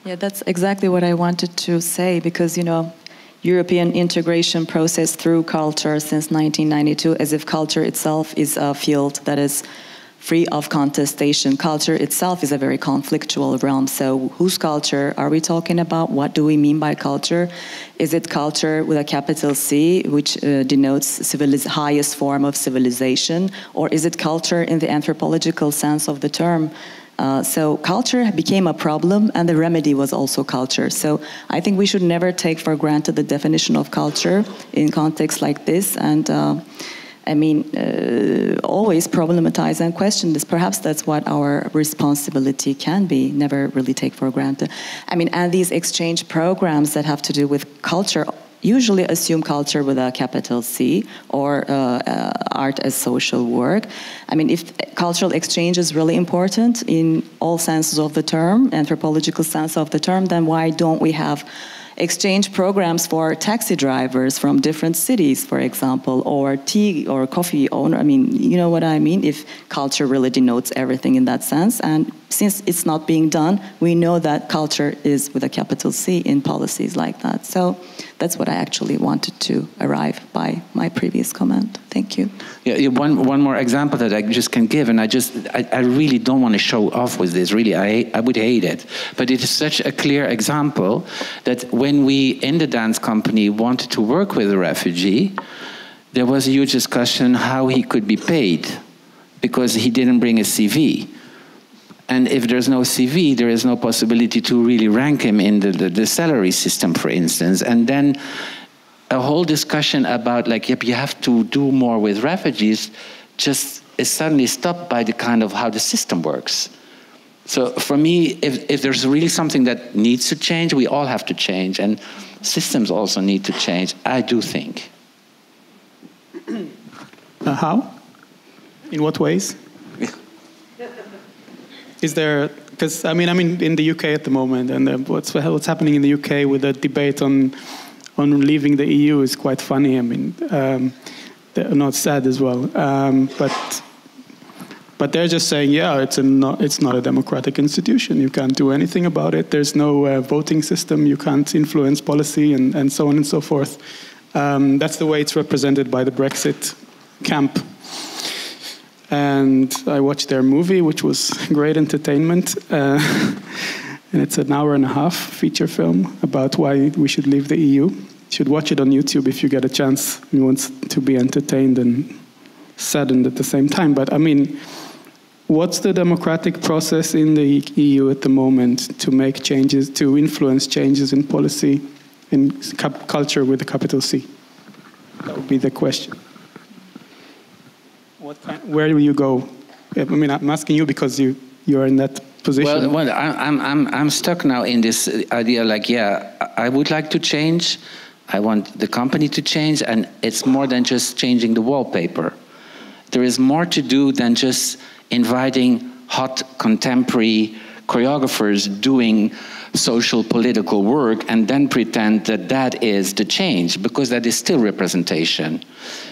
Yeah, that's exactly what I wanted to say, because, you know, European integration process through culture since 1992, as if culture itself is a field that is free of contestation. Culture itself is a very conflictual realm. So whose culture are we talking about? What do we mean by culture? Is it culture with a capital C, which denotes highest form of civilization? Or is it culture in the anthropological sense of the term? So culture became a problem, and the remedy was also culture. So I think we should never take for granted the definition of culture in contexts like this, and always problematize and question this. Perhaps that's what our responsibility can be, never really take for granted. And these exchange programs that have to do with culture usually assume culture with a capital C, or art as social work. If cultural exchange is really important in all senses of the term, anthropological sense of the term, then why don't we have exchange programs for taxi drivers from different cities, for example, or tea or coffee owner? You know what I mean? If culture really denotes everything in that sense. And since it's not being done, we know that culture is with a capital C in policies like that. So that's what I actually wanted to arrive by my previous comment. Thank you. Yeah, one more example that I just can give, and I really don't want to show off with this, really, I would hate it. But it is such a clear example that when we, in the dance company, wanted to work with a refugee, there was a huge discussion how he could be paid, because he didn't bring a CV. And if there's no CV, there is no possibility to really rank him in the salary system, for instance. And then a whole discussion about, like, yep, you have to do more with refugees just is suddenly stopped by the kind of how the system works. So for me, if there's really something that needs to change, we all have to change. And systems also need to change, I do think. How? In what ways? Is there, because I'm in the UK at the moment, and what's happening in the UK with the debate on leaving the EU is quite funny. Not sad as well, but they're just saying, yeah, it's not a democratic institution. You can't do anything about it. There's no voting system. You can't influence policy, and so on and so forth. That's the way it's represented by the Brexit camp. And I watched their movie, which was great entertainment. And it's an hour and a half feature film about why we should leave the EU. You should watch it on YouTube if you get a chance. You want to be entertained and saddened at the same time. But I mean, what's the democratic process in the EU at the moment to make changes, to influence changes in policy, in culture with a capital C? That would be the question. Where will you go? I mean, I'm asking you because you are in that position. Well, I'm stuck now in this idea. Like, yeah, I would like to change. I want the company to change, and it's more than just changing the wallpaper. There is more to do than just inviting hot contemporary choreographers doing social political work and then pretend that that is the change, because that is still representation.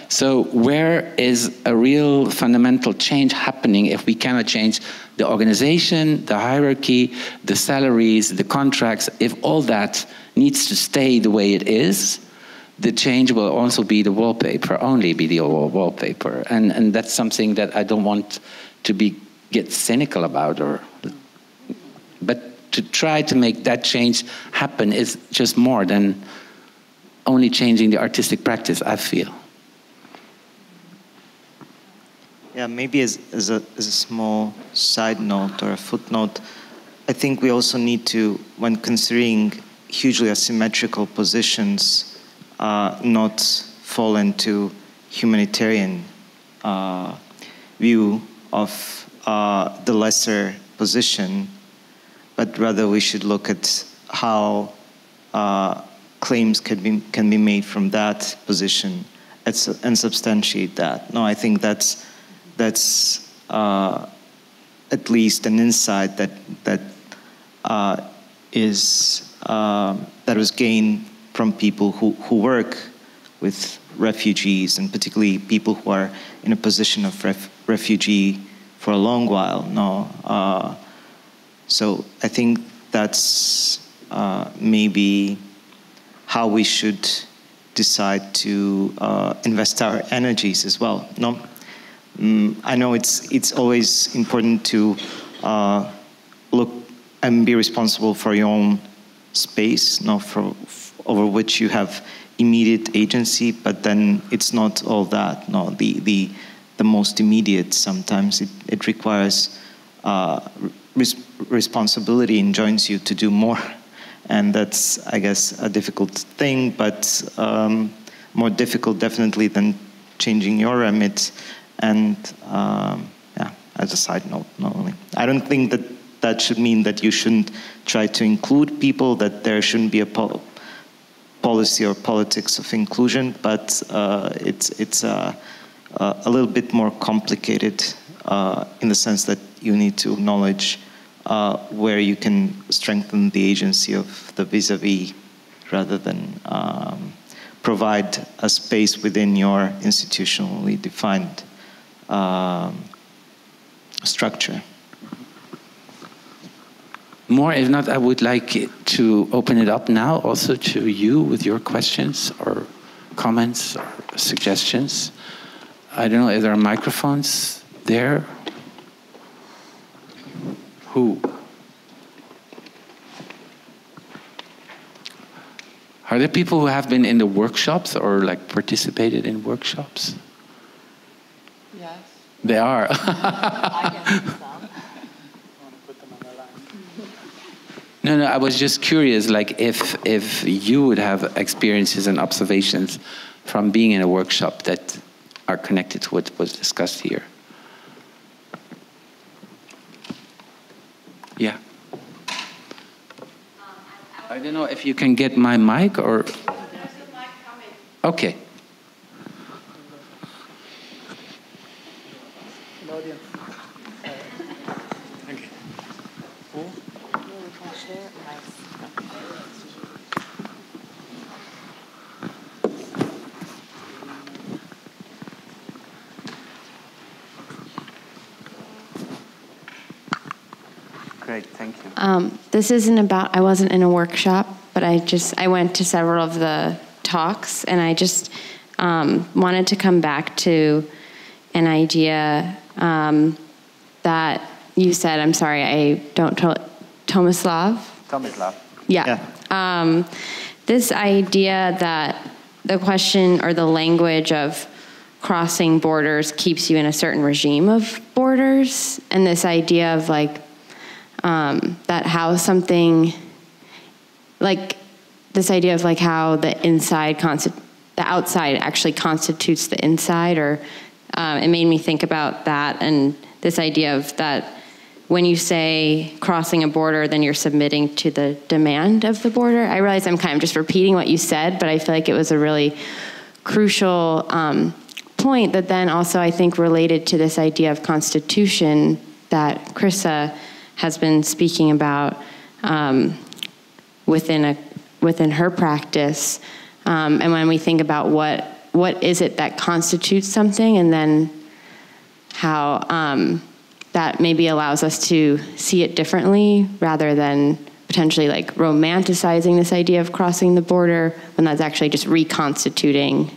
So where is a real fundamental change happening if we cannot change the organization, the hierarchy, the salaries, the contracts? If all that needs to stay the way it is, the change will also be the wallpaper, only be the wallpaper. And that's something that I don't want to get cynical about, but to try to make that change happen is just more than only changing the artistic practice, I feel. Yeah, maybe as a small side note or a footnote, I think we also need to, when considering hugely asymmetrical positions, not fall into humanitarian view of the lesser position, but rather we should look at how claims can be made from that position and substantiate that. No, I think that's at least an insight that was gained from people who work with refugees, and particularly people who are in a position of refugee for a long while. No, so I think that's maybe how we should decide to invest our energies as well. No, I know it's always important to look and be responsible for your own space, over which you have immediate agency, but then it's not all that. No, the most immediate, sometimes it requires responsibility and joins you to do more. And that's, I guess, a difficult thing, but more difficult definitely than changing your remit. And yeah, as a side note, not only. I don't think that should mean that you shouldn't try to include people, that there shouldn't be a policy or politics of inclusion, but it's a little bit more complicated in the sense that you need to acknowledge where you can strengthen the agency of the vis-a-vis rather than provide a space within your institutionally defined structure. More, if not, I would like to open it up now also to you with your questions or comments or suggestions. I don't know if there are microphones there. Who? Are there people who have been in the workshops or like participated in workshops? Yes. They are. No, I was just curious, like if you would have experiences and observations from being in a workshop that are connected to what was discussed here. Yeah. I don't know if you can get my mic or. There's a mic coming. Okay. Great, thank you. This isn't about, I wasn't in a workshop, but I went to several of the talks, and I just wanted to come back to an idea that you said. I'm sorry, I don't. Tomislav? Tomislav. Yeah. This idea that the question or the language of crossing borders keeps you in a certain regime of borders, and this idea of like that how something, like this idea of like how the outside actually constitutes the inside, or it made me think about that, and this idea of that when you say crossing a border, then you're submitting to the demand of the border. I realize I'm kind of just repeating what you said, but I feel like it was a really crucial point that then also I think related to this idea of constitution that Krista has been speaking about within her practice. And when we think about what is it that constitutes something, and then how that maybe allows us to see it differently rather than potentially like romanticizing this idea of crossing the border when that's actually just reconstituting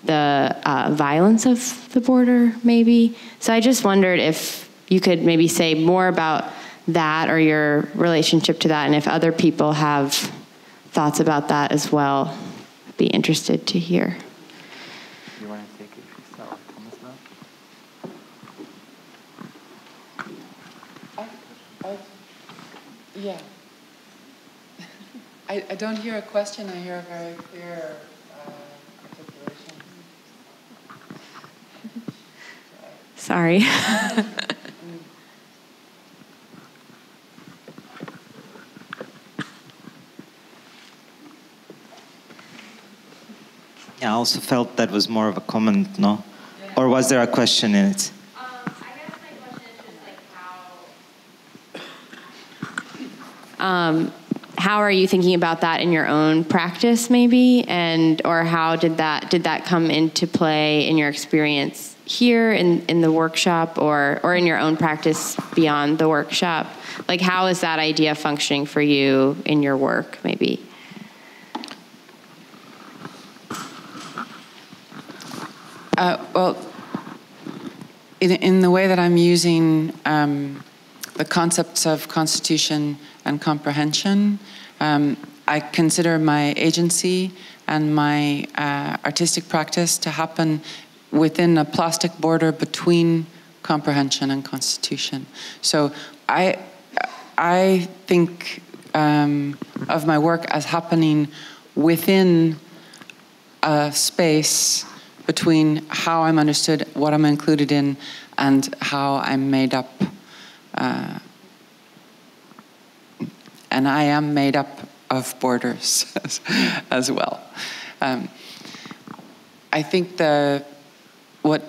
the violence of the border, maybe. So I just wondered if you could maybe say more about that or your relationship to that, and if other people have thoughts about that as well, I'd be interested to hear. You want to take it, Krista or Tomislav? Yeah. I don't hear a question, I hear a very clear articulation. Sorry. Yeah, I also felt that was more of a comment, no? Or was there a question in it? I guess my question is just like how are you thinking about that in your own practice, maybe, and or how did that come into play in your experience here in the workshop, or in your own practice beyond the workshop? Like, how is that idea functioning for you in your work, maybe? Well, in the way that I'm using the concepts of constitution and comprehension, I consider my agency and my artistic practice to happen within a plastic border between comprehension and constitution. So I think of my work as happening within a space between how I'm understood, what I'm included in, and how I'm made up. And I am made up of borders as well. I think what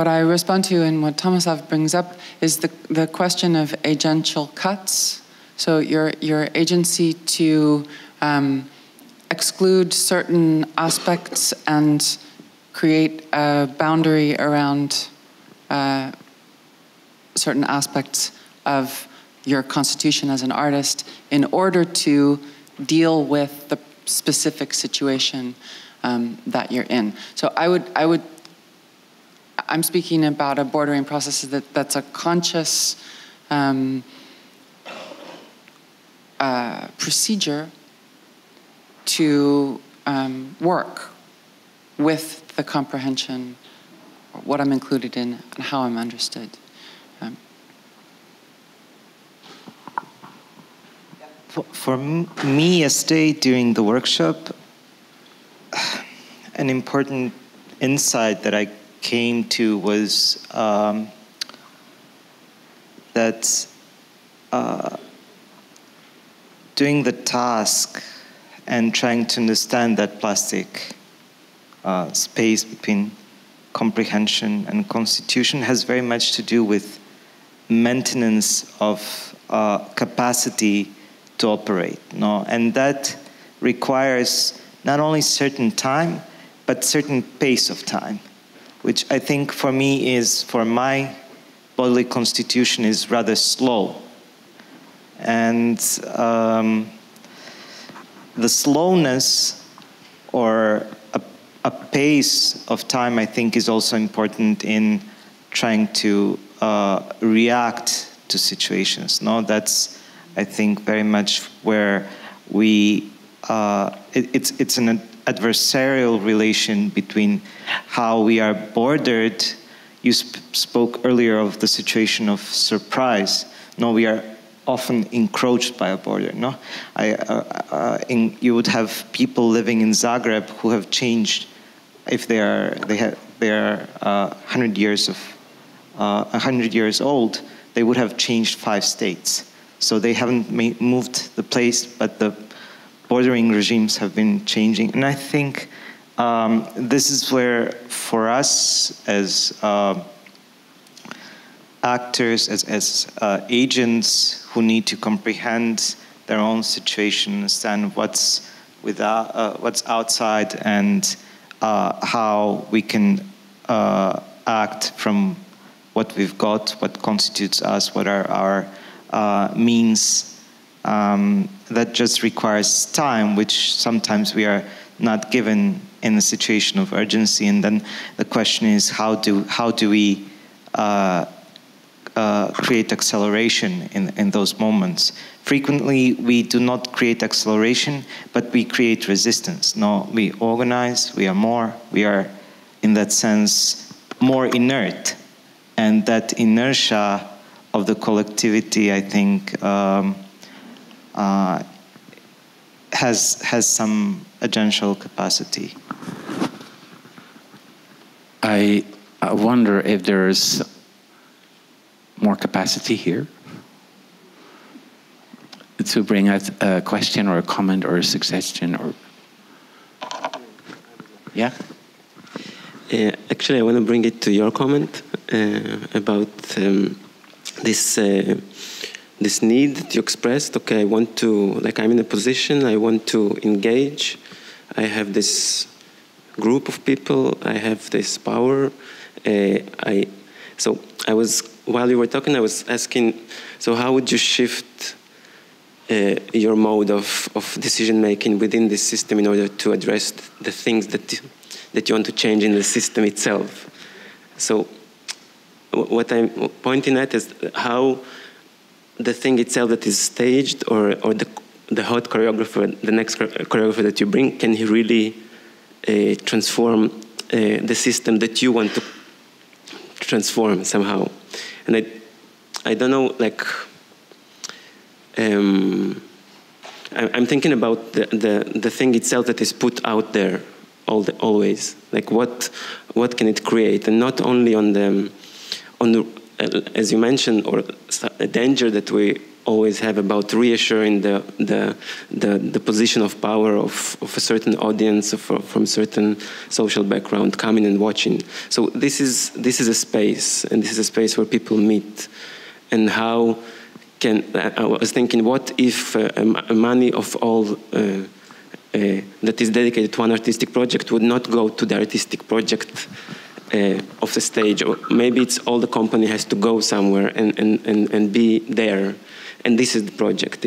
I respond to and what Tomislav brings up is the question of agential cuts. So your agency to exclude certain aspects and create a boundary around certain aspects of your constitution as an artist in order to deal with the specific situation that you're in. So I'm speaking about a bordering process that's a conscious procedure to work with the comprehension, what I'm included in, and how I'm understood. For me yesterday during the workshop, an important insight that I came to was that doing the task and trying to understand that plastic space between comprehension and constitution has very much to do with maintenance of capacity to operate, no? And that requires not only certain time, but certain pace of time, which I think for me is, for my bodily constitution, is rather slow. And the slowness or a pace of time, I think, is also important in trying to react to situations. No, that's, I think, very much where we. It's an adversarial relation between how we are bordered. You spoke earlier of the situation of surprise. No, we are often encroached by a border. No, you would have people living in Zagreb who have changed. If they are 100 years old, they would have changed 5 states. So they haven't moved the place, but the bordering regimes have been changing. And I think this is where, for us as actors, as agents who need to comprehend their own situation, understand what's outside, and how we can act from what we've got, what constitutes us, what are our means. That just requires time, which sometimes we are not given in a situation of urgency. And then the question is, how do we create acceleration in those moments? Frequently, we do not create acceleration, but we create resistance. No, we organize, we are, in that sense, more inert. And that inertia of the collectivity, I think, has some agential capacity. I wonder if there's more capacity here to bring out a question or a comment or a suggestion, or yeah. Actually, I want to bring it to your comment about this need that you expressed. Okay, I want to, like, I'm in a position, I want to engage. I have this group of people, I have this power. So I was, while you were talking, I was asking, so how would you shift your mode of decision-making within this system in order to address the things that you want to change in the system itself? So what I'm pointing at is how the thing itself that is staged, or the hot choreographer, the next choreographer that you bring, can he really transform the system that you want to transform somehow? And I don't know, like, I'm thinking about the thing itself that is put out there always. Like, what can it create? And not only on the as you mentioned, or a danger that we always have about reassuring the position of power of a certain audience from certain social background coming and watching. So this is a space, and this is a space where people meet. And how can, I was thinking, what if money of all that is dedicated to one artistic project would not go to the artistic project of the stage, or maybe it's all the company has to go somewhere and be there, and this is the project.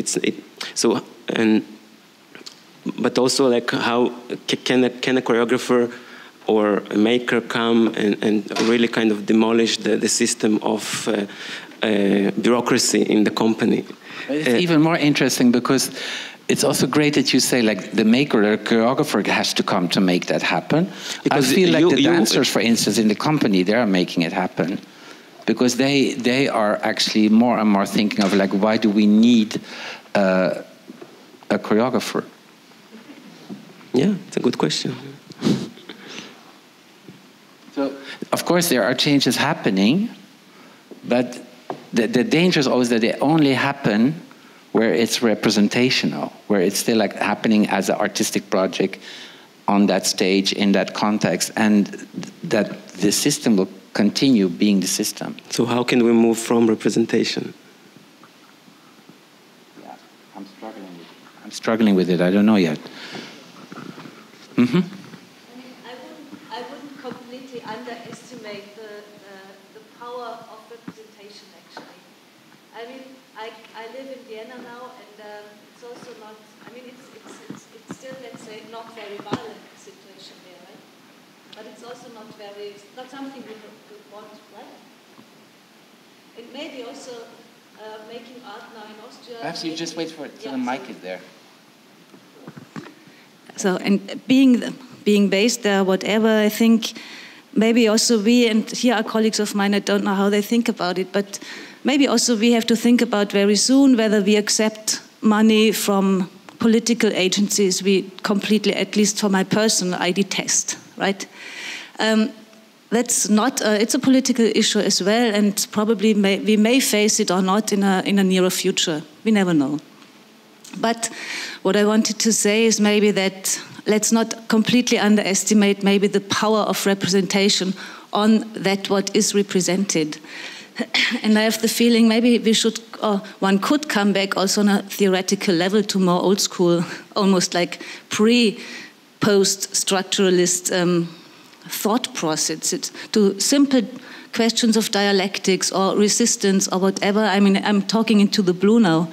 But also, like, how can a choreographer or a maker come and really kind of demolish the system of bureaucracy in the company? It's even more interesting, because it's also great that you say, like, the maker or the choreographer has to come to make that happen. Because I feel like the dancers, for instance, in the company, they are making it happen. Because they are actually more and more thinking of, like, why do we need a choreographer? Yeah, it's a good question. So, of course, there are changes happening, but the danger is always that they only happen where it's representational, where it's still, like, happening as an artistic project on that stage, in that context, and that the system will continue being the system. So how can we move from representation? Yeah, I'm struggling with it. I don't know yet. Mm-hmm. I wouldn't completely underestimate the power of representation, actually. I mean, I live in Vienna now, and it's also not, I mean, it's still, let's say, not very violent situation there, right? But it's also not something we would want, right? It may be also making art now in Austria. Perhaps you just wait for it till the mic is there. So, and being based there, whatever, I think maybe also we, and here are colleagues of mine, I don't know how they think about it, but maybe also we have to think about very soon whether we accept money from political agencies we completely, at least for my personal, I detest, right? That's not, it's a political issue as well, and probably we may face it or not in a nearer future. We never know. But what I wanted to say is maybe that let's not completely underestimate maybe the power of representation on that what is represented. And I have the feeling maybe we should, or one could come back also on a theoretical level to more old school, almost like pre-post-structuralist thought process, to simple questions of dialectics or resistance or whatever. I mean, I'm talking into the blue now.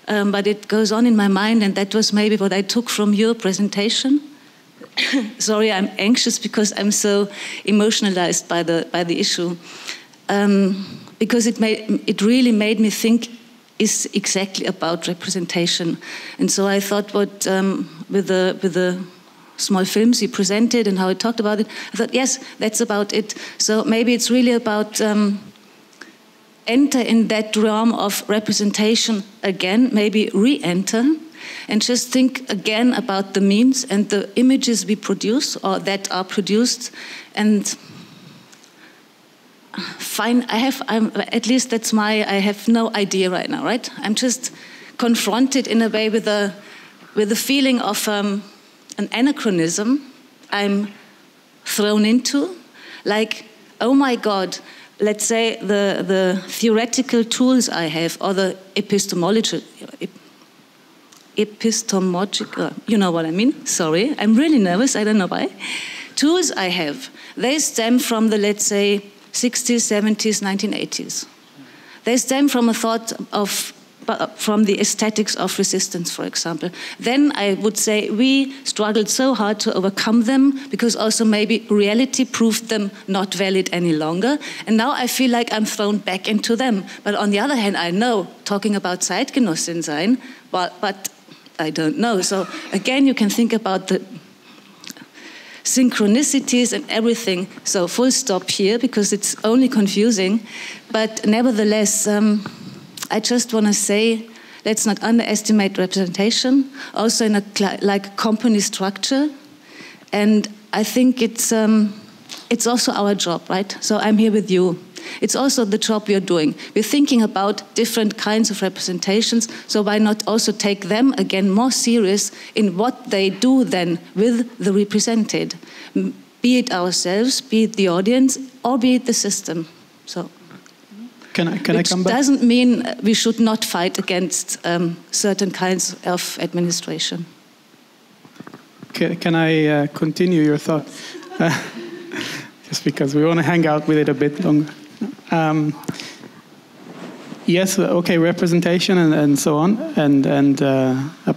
But it goes on in my mind, and that was maybe what I took from your presentation. Sorry, I'm anxious because I'm so emotionalized by the issue. Because it really made me think is exactly about representation. And so I thought with the small films you presented and how it talked about it, I thought, yes, that's about it. So maybe it's really about enter in that realm of representation again, maybe re-enter, and just think again about the means and the images we produce or that are produced, and fine. At least that's I have no idea right now, right? I'm just confronted in a way with a feeling of an anachronism I'm thrown into, like, oh my God. Let's say the theoretical tools I have, or the epistemological, you know what I mean? Sorry, I'm really nervous, I don't know why. Tools I have, they stem from the, let's say, 60s, 70s, 1980s. They stem from a thought from the aesthetics of resistance, for example. Then I would say we struggled so hard to overcome them because also maybe reality proved them not valid any longer. And now I feel like I'm thrown back into them. But on the other hand, I know, talking about Zeitgenossin sein, but I don't know. So again, you can think about the synchronicities and everything. So full stop here because it's only confusing. But nevertheless, I just want to say, let's not underestimate representation, also in a company structure. And I think it's also our job, right? So I'm here with you. It's also the job we are doing. We're thinking about different kinds of representations, so why not also take them again more serious in what they do then with the represented, be it ourselves, be it the audience, or be it the system. So. Can I come back? Which doesn't mean we should not fight against certain kinds of administration. Can I continue your thought? Just because we want to hang out with it a bit longer. Yes, okay, representation and so on, and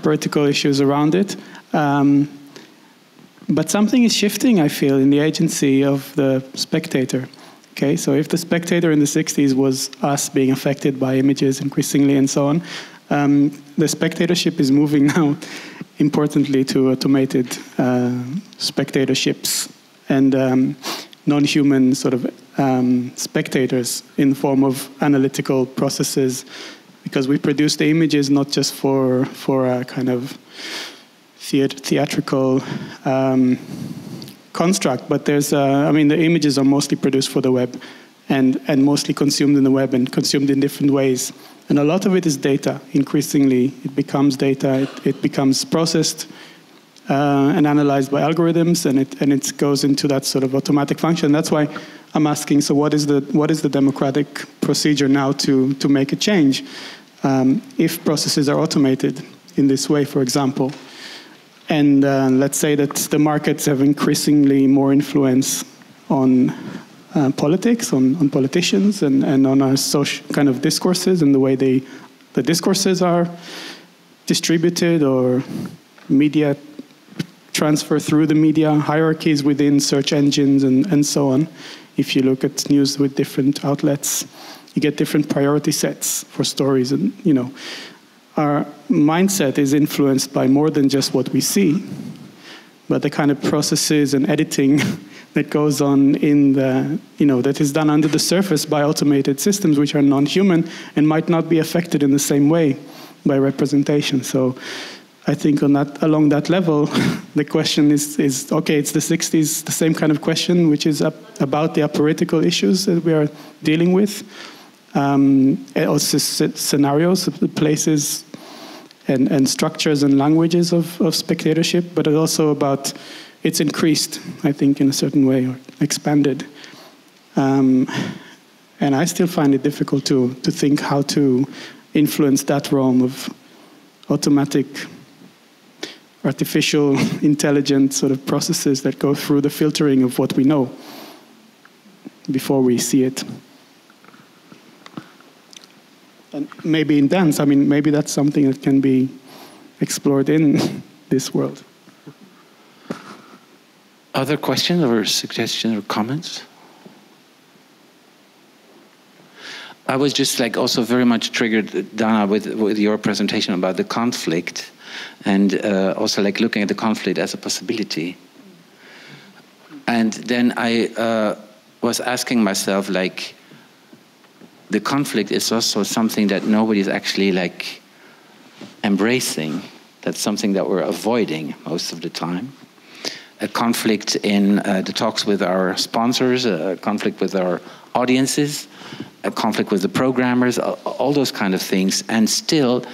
political issues around it. But something is shifting, I feel, in the agency of the spectator. Okay, so if the spectator in the 60s was us being affected by images increasingly and so on, the spectatorship is moving now, importantly, to automated spectatorships and non-human sort of spectators in the form of analytical processes, because we produce the images not just for a kind of theatrical construct, but there's, I mean, the images are mostly produced for the web and mostly consumed in the web and consumed in different ways. And a lot of it is data. Increasingly, it becomes data. It becomes processed and analyzed by algorithms, and it goes into that sort of automatic function. That's why I'm asking, so what is the democratic procedure now to make a change if processes are automated in this way, for example? And let's say that the markets have increasingly more influence on politics, on politicians, and on our social kind of discourses and the way they the discourses are distributed or media transfer through the media, hierarchies within search engines and so on. If you look at news with different outlets, you get different priority sets for stories. And, you know, our mindset is influenced by more than just what we see, but the kind of processes and editing that goes on in the, you know, that is done under the surface by automated systems which are non-human and might not be affected in the same way by representation. So I think along that level, the question is okay, it's the 60s, the same kind of question, which is about the apolitical issues that we are dealing with. Also scenarios, places and structures and languages of spectatorship, but it's also about, it's increased, I think, in a certain way, or expanded. And I still find it difficult to think how to influence that realm of automatic, artificial, intelligent sort of processes that go through the filtering of what we know before we see it. And maybe in dance, I mean, maybe that's something that can be explored in this world. Other questions or suggestions or comments? I was just like also very much triggered, Dana, with your presentation about the conflict, and also like looking at the conflict as a possibility. And then I was asking myself, like, the conflict is also something that nobody's actually like embracing. That's something that we're avoiding most of the time. A conflict in the talks with our sponsors, a conflict with our audiences, a conflict with the programmers, all those kind of things. And still,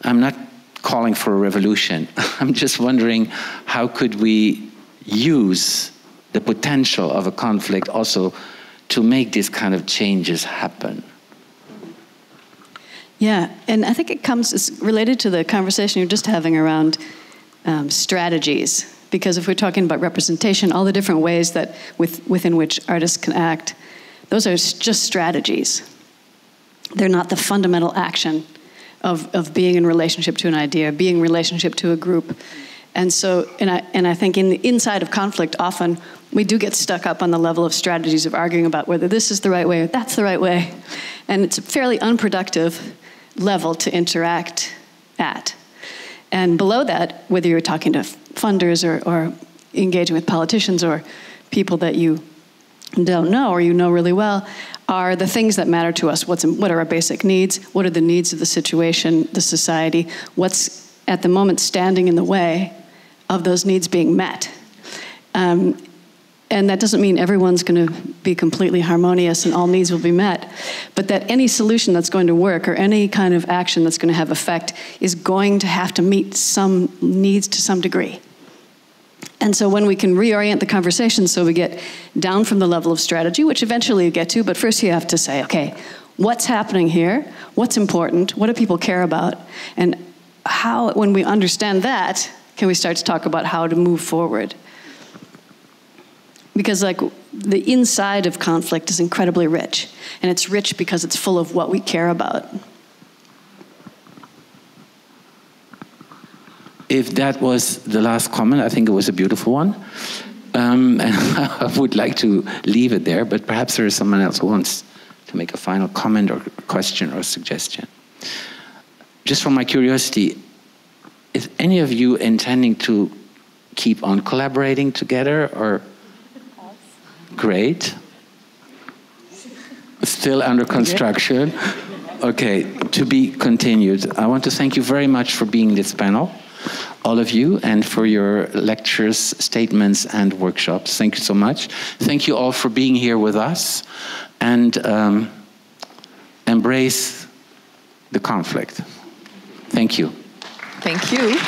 I'm not calling for a revolution. I'm just wondering, how could we use the potential of a conflict also to make these kind of changes happen? Yeah, and I think it's related to the conversation you're just having around strategies. Because if we're talking about representation, all the different ways that within which artists can act, those are just strategies. They're not the fundamental action of being in relationship to an idea, being in relationship to a group. And so, and I think in the inside of conflict, often we do get stuck up on the level of strategies of arguing about whether this is the right way or that's the right way. And it's a fairly unproductive level to interact at. And below that, whether you're talking to funders or engaging with politicians or people that you don't know or you know really well, are the things that matter to us. What are our basic needs? What are the needs of the situation, the society? What's at the moment standing in the way of those needs being met? And that doesn't mean everyone's going to be completely harmonious and all needs will be met, but that any solution that's going to work or any kind of action that's going to have effect is going to have to meet some needs to some degree. And so when we can reorient the conversation so we get down from the level of strategy, which eventually you get to, but first you have to say, okay, what's happening here? What's important? What do people care about? And how, when we understand that, can we start to talk about how to move forward? Because like the inside of conflict is incredibly rich, and it's rich because it's full of what we care about. If that was the last comment, I think it was a beautiful one. And I would like to leave it there, but perhaps there is someone else who wants to make a final comment or question or suggestion. Just from my curiosity, is any of you intending to keep on collaborating together, or? Great. Still under construction. Okay, to be continued. I want to thank you very much for being in this panel, all of you, and for your lectures, statements, and workshops. Thank you so much. Thank you all for being here with us, and embrace the conflict. Thank you. Thank you.